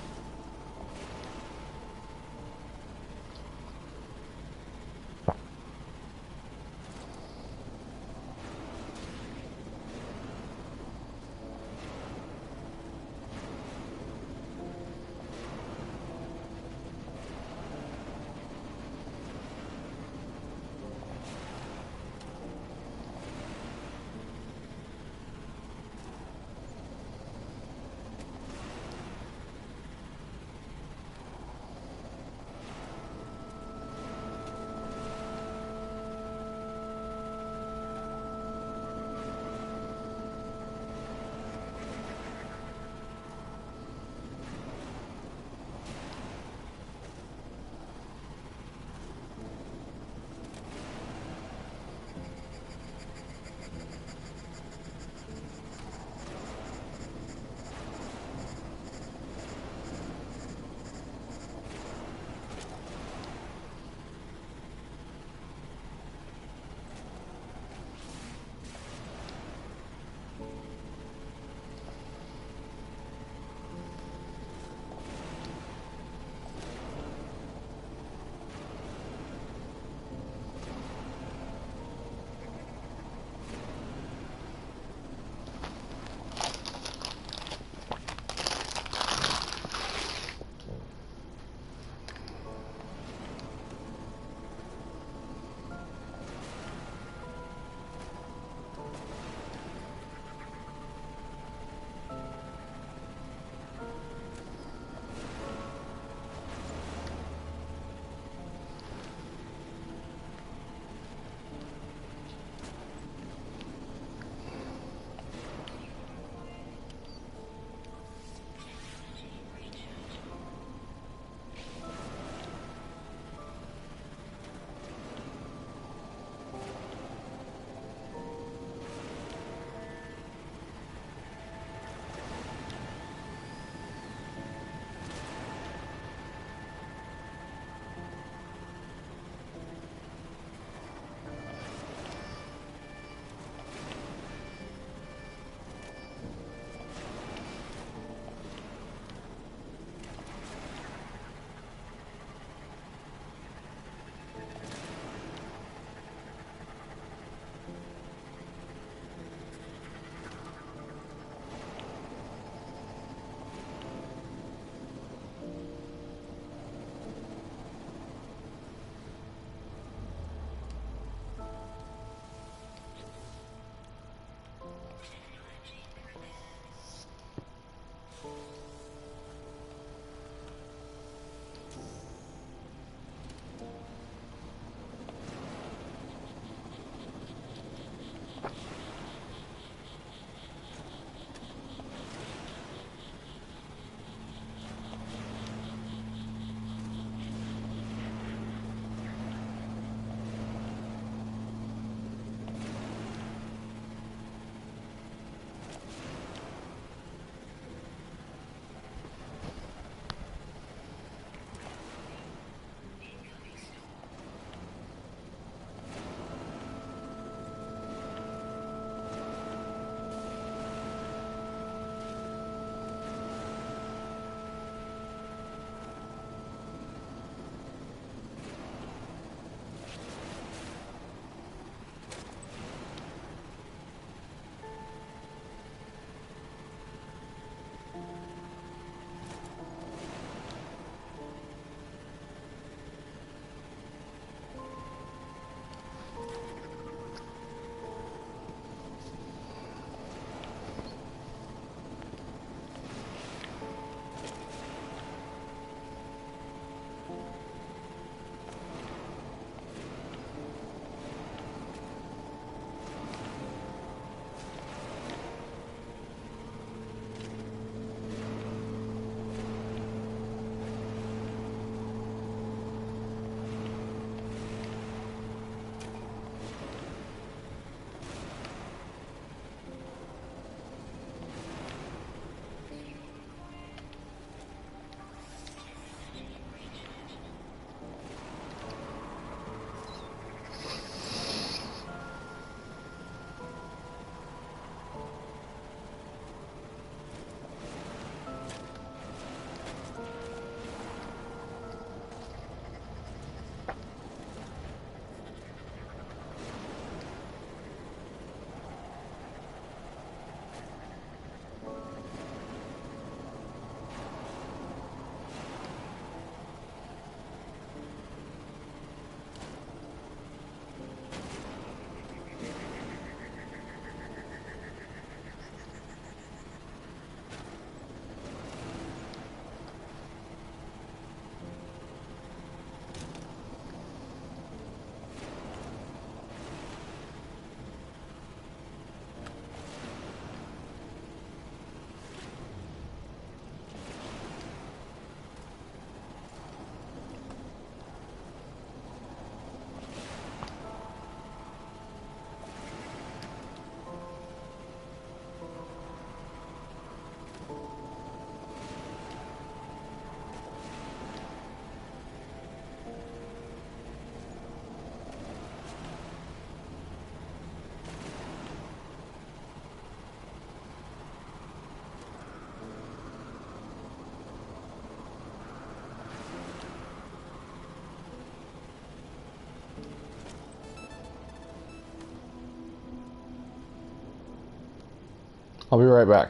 [SPEAKER 1] I'll be right back.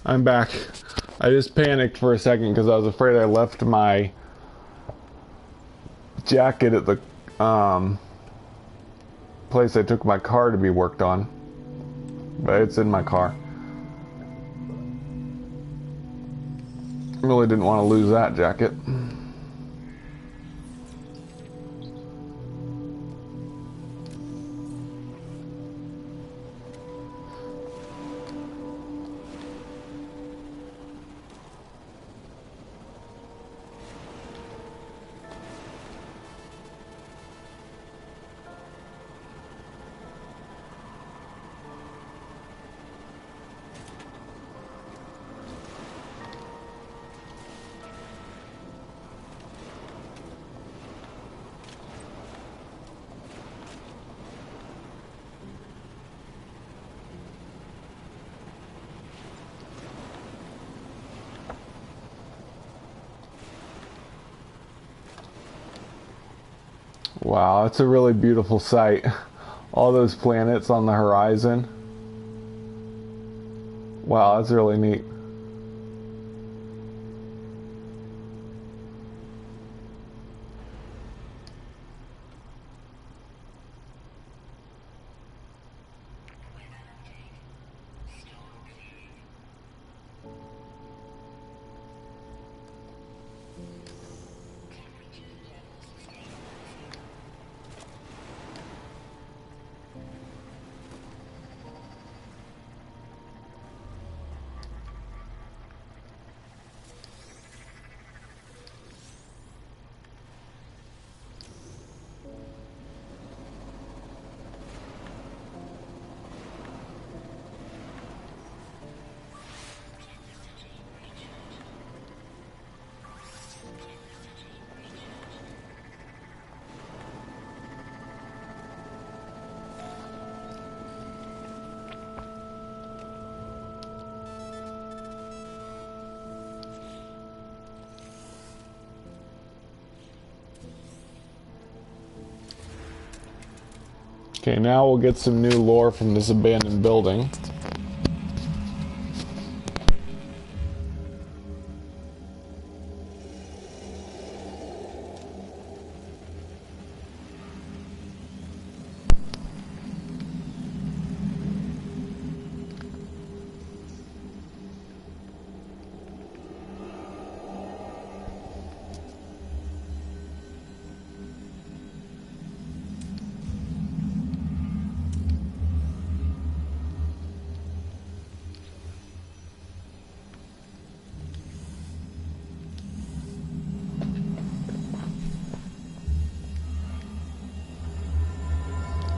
[SPEAKER 1] I'm back. I just panicked for a second because I was afraid I left my jacket at the place I took my car to be worked on. But it's in my car. Really didn't want to lose that jacket. Wow, that's a really beautiful sight. All those planets on the horizon. Wow, that's really neat. Okay, now we'll get some new lore from this abandoned building.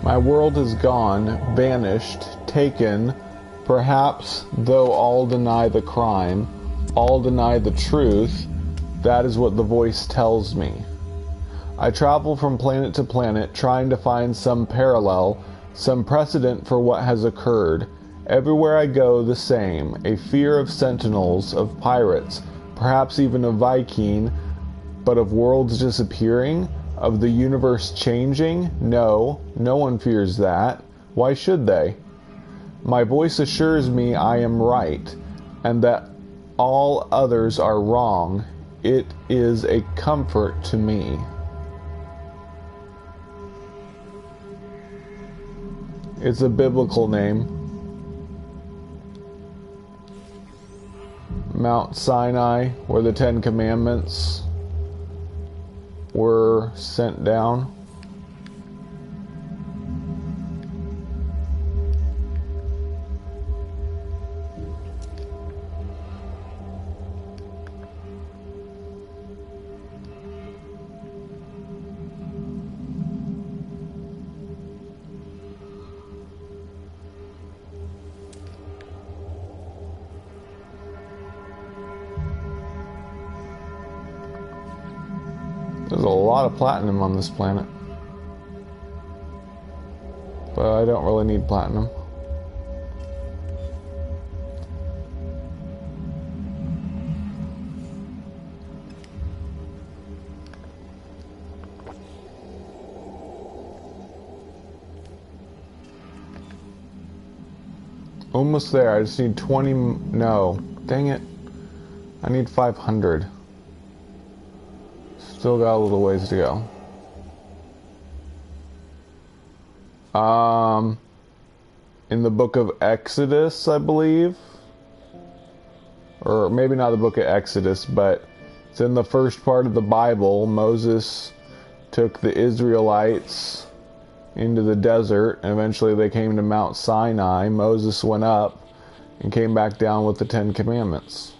[SPEAKER 1] My world is gone, vanished, taken, perhaps, though all deny the crime, all deny the truth, that is what the voice tells me. I travel from planet to planet, trying to find some parallel, some precedent for what has occurred. Everywhere I go, the same, a fear of sentinels, of pirates, perhaps even of Viking, but of worlds disappearing? Of the universe changing? No, no one fears that. Why should they? My voice assures me I am right, and that all others are wrong. It is a comfort to me. It's a biblical name. Mount Sinai, where the Ten Commandments were sent down. There's a lot of platinum on this planet. But I don't really need platinum. Almost there. I just need 20. No. Dang it. I need 500. Still got a little ways to go. In the book of Exodus, I believe. Or maybe not the book of Exodus, but it's in the first part of the Bible. Moses took the Israelites into the desert, and eventually they came to Mount Sinai. Moses went up and came back down with the 10 Commandments.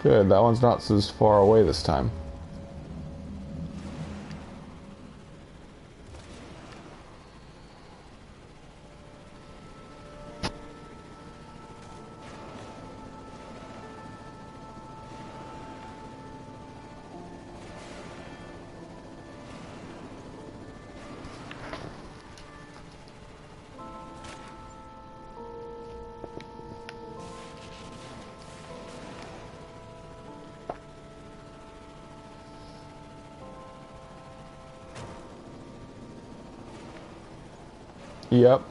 [SPEAKER 1] Good, that one's not so far away this time. Yep.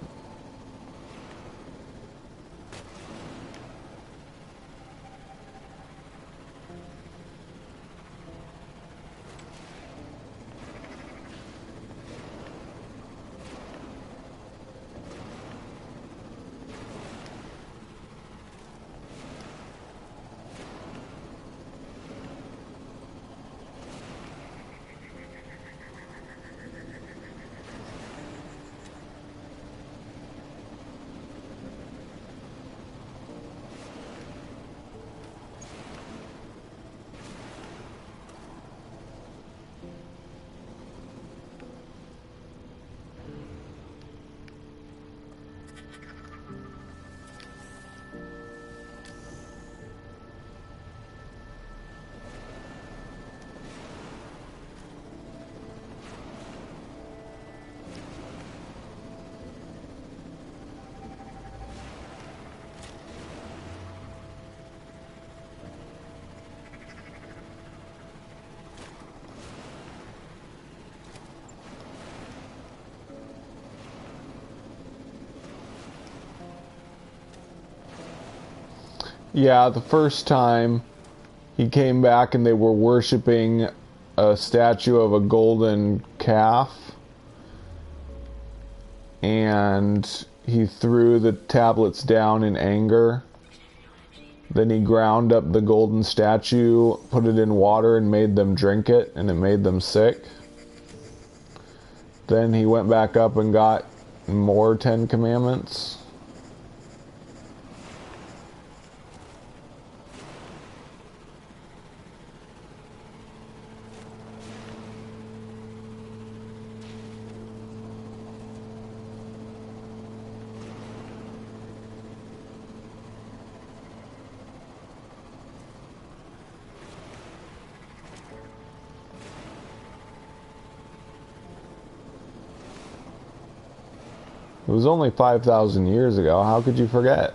[SPEAKER 1] Yeah, the first time he came back and they were worshiping a statue of a golden calf, and he threw the tablets down in anger. Then he ground up the golden statue, put it in water, and made them drink it, and it made them sick. Then he went back up and got more 10 Commandments. It was only 5,000 years ago. How could you forget?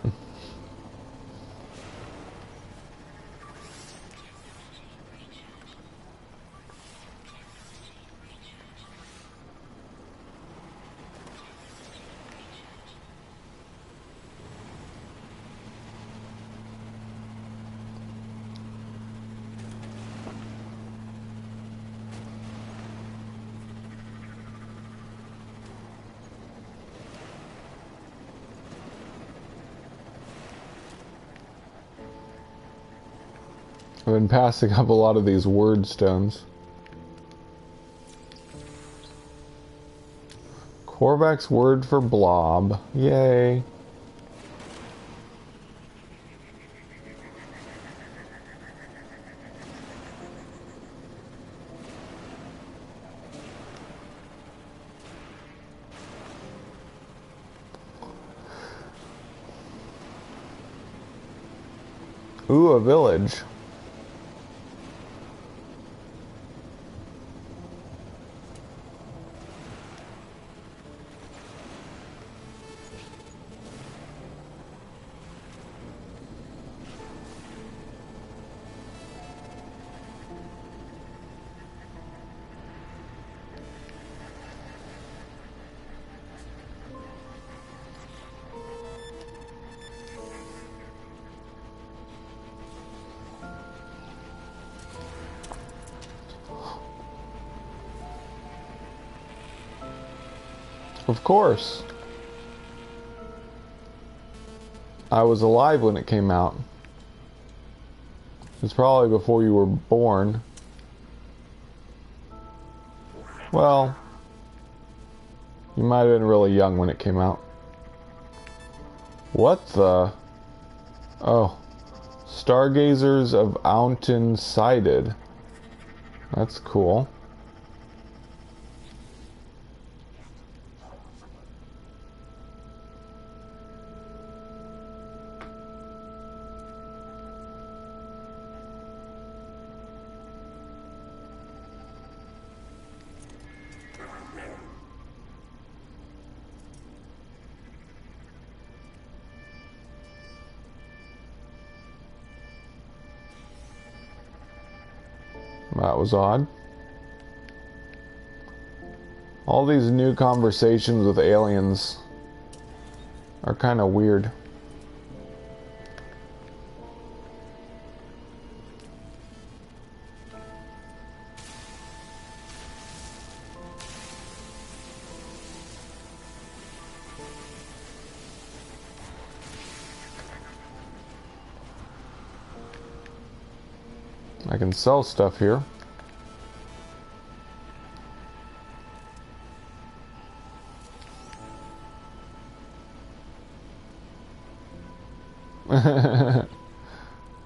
[SPEAKER 1] I've been passing up a lot of these word stones. Korvac's word for blob. Yay. Ooh, a village. Of course. I was alive when it came out. It's probably before you were born. Well, you might have been really young when it came out. What the? Oh. Stargazers of Aunton sighted. That's cool. That was odd. All these new conversations with aliens are kind of weird. I can sell stuff here.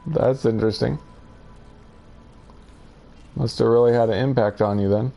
[SPEAKER 1] That's interesting. Must have really had an impact on you then.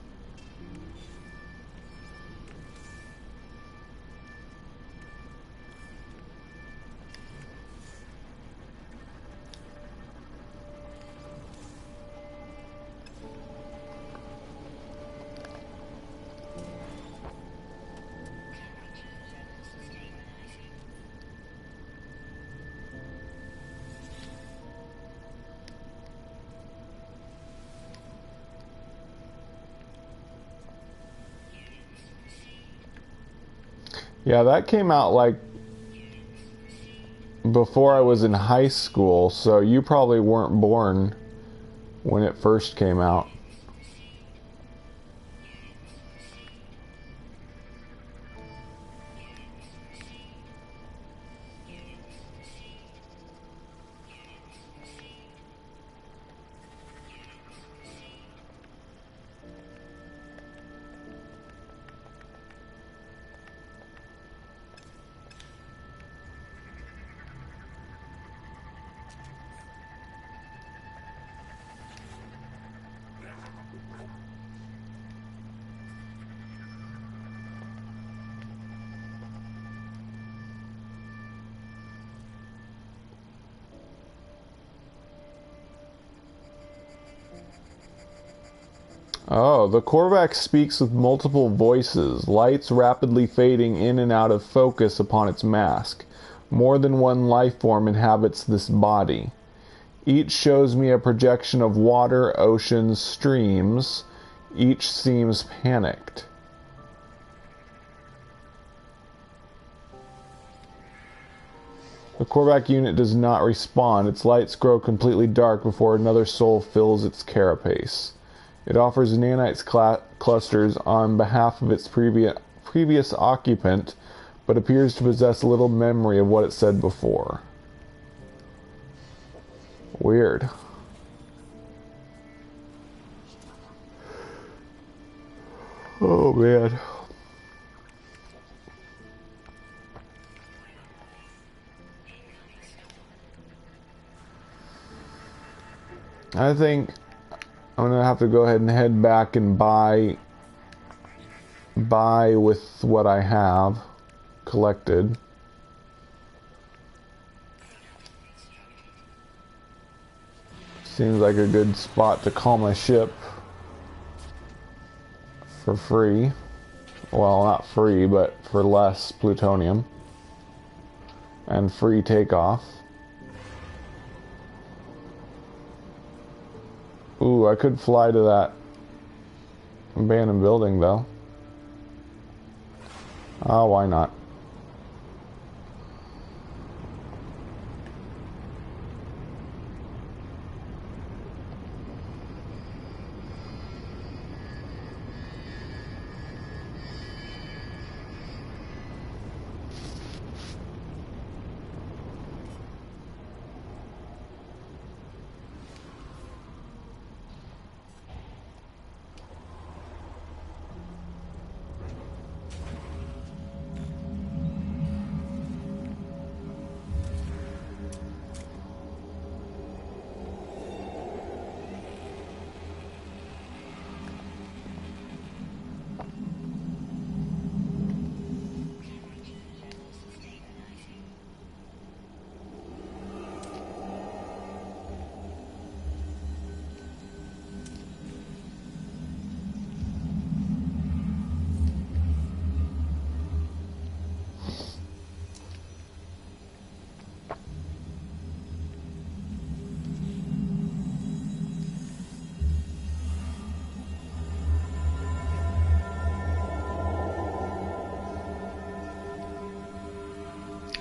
[SPEAKER 1] Yeah, that came out like before I was in high school, so you probably weren't born when it first came out. Oh, the Korvax speaks with multiple voices, lights rapidly fading in and out of focus upon its mask. More than one life form inhabits this body. Each shows me a projection of water, oceans, streams. Each seems panicked. The Korvax unit does not respond. Its lights grow completely dark before another soul fills its carapace. It offers nanites clusters on behalf of its previous occupant, but appears to possess little memory of what it said before. Weird. Oh man. I think I'm gonna have to go ahead and head back and buy with what I have collected. Seems like a good spot to call my ship for free. Well, not free, but for less plutonium. And free takeoff. Ooh, I could fly to that abandoned building, though. Oh, why not?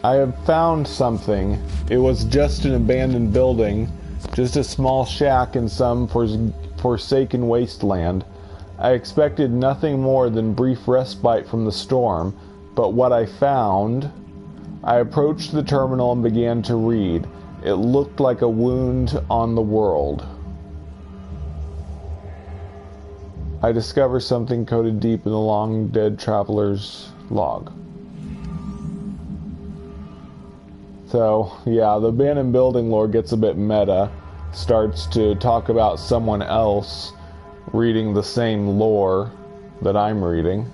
[SPEAKER 1] I have found something. It was just an abandoned building, just a small shack in some forsaken wasteland. I expected nothing more than brief respite from the storm, but what I found... I approached the terminal and began to read. It looked like a wound on the world. I discovered something coded deep in the long-dead traveler's log. So, yeah, the abandoned building lore gets a bit meta. Starts to talk about someone else reading the same lore that I'm reading,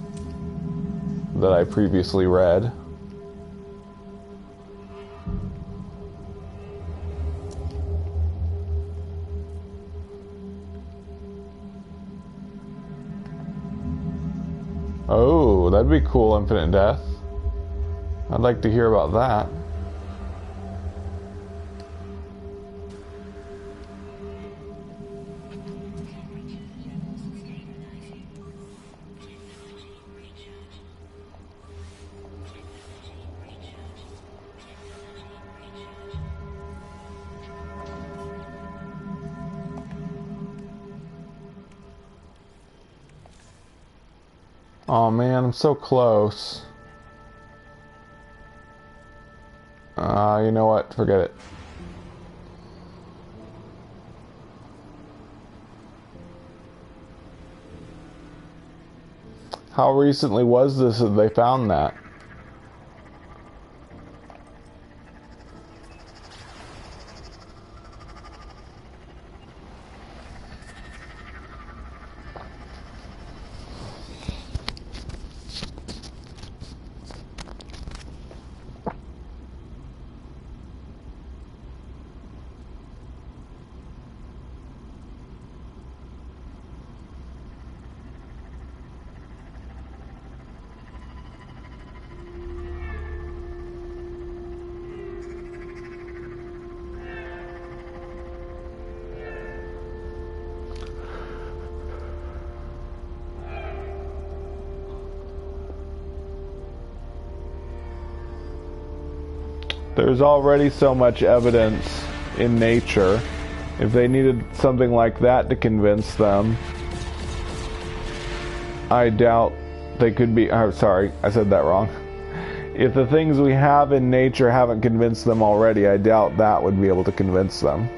[SPEAKER 1] that I previously read. Oh, that'd be cool, infinite death. I'd like to hear about that. Oh man, I'm so close. You know what? Forget it. How recently was this that they found that? There's already so much evidence in nature. If they needed something like that to convince them, I doubt they could be... Oh, sorry, I said that wrong. If the things we have in nature haven't convinced them already, I doubt that would be able to convince them.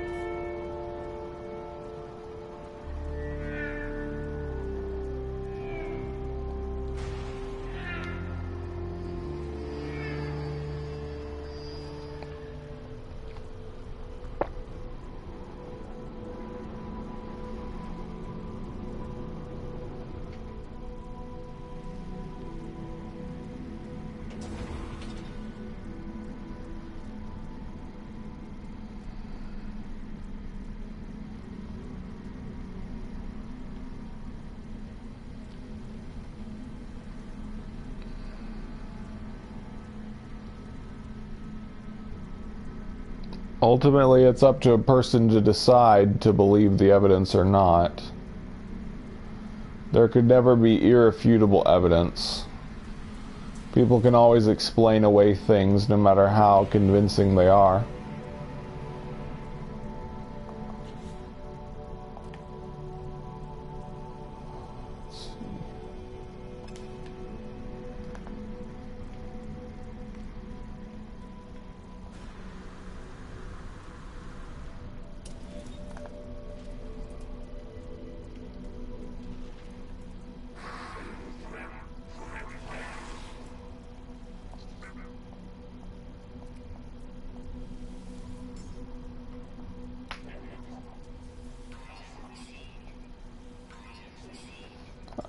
[SPEAKER 1] Ultimately, it's up to a person to decide to believe the evidence or not. There could never be irrefutable evidence. People can always explain away things, no matter how convincing they are.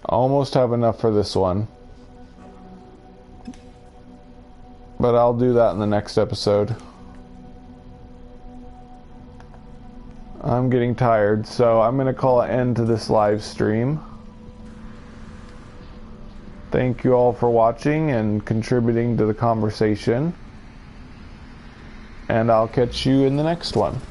[SPEAKER 1] Almost have enough for this one, but I'll do that in the next episode. I'm getting tired, so I'm going to call an end to this live stream. Thank you all for watching and contributing to the conversation, and I'll catch you in the next one.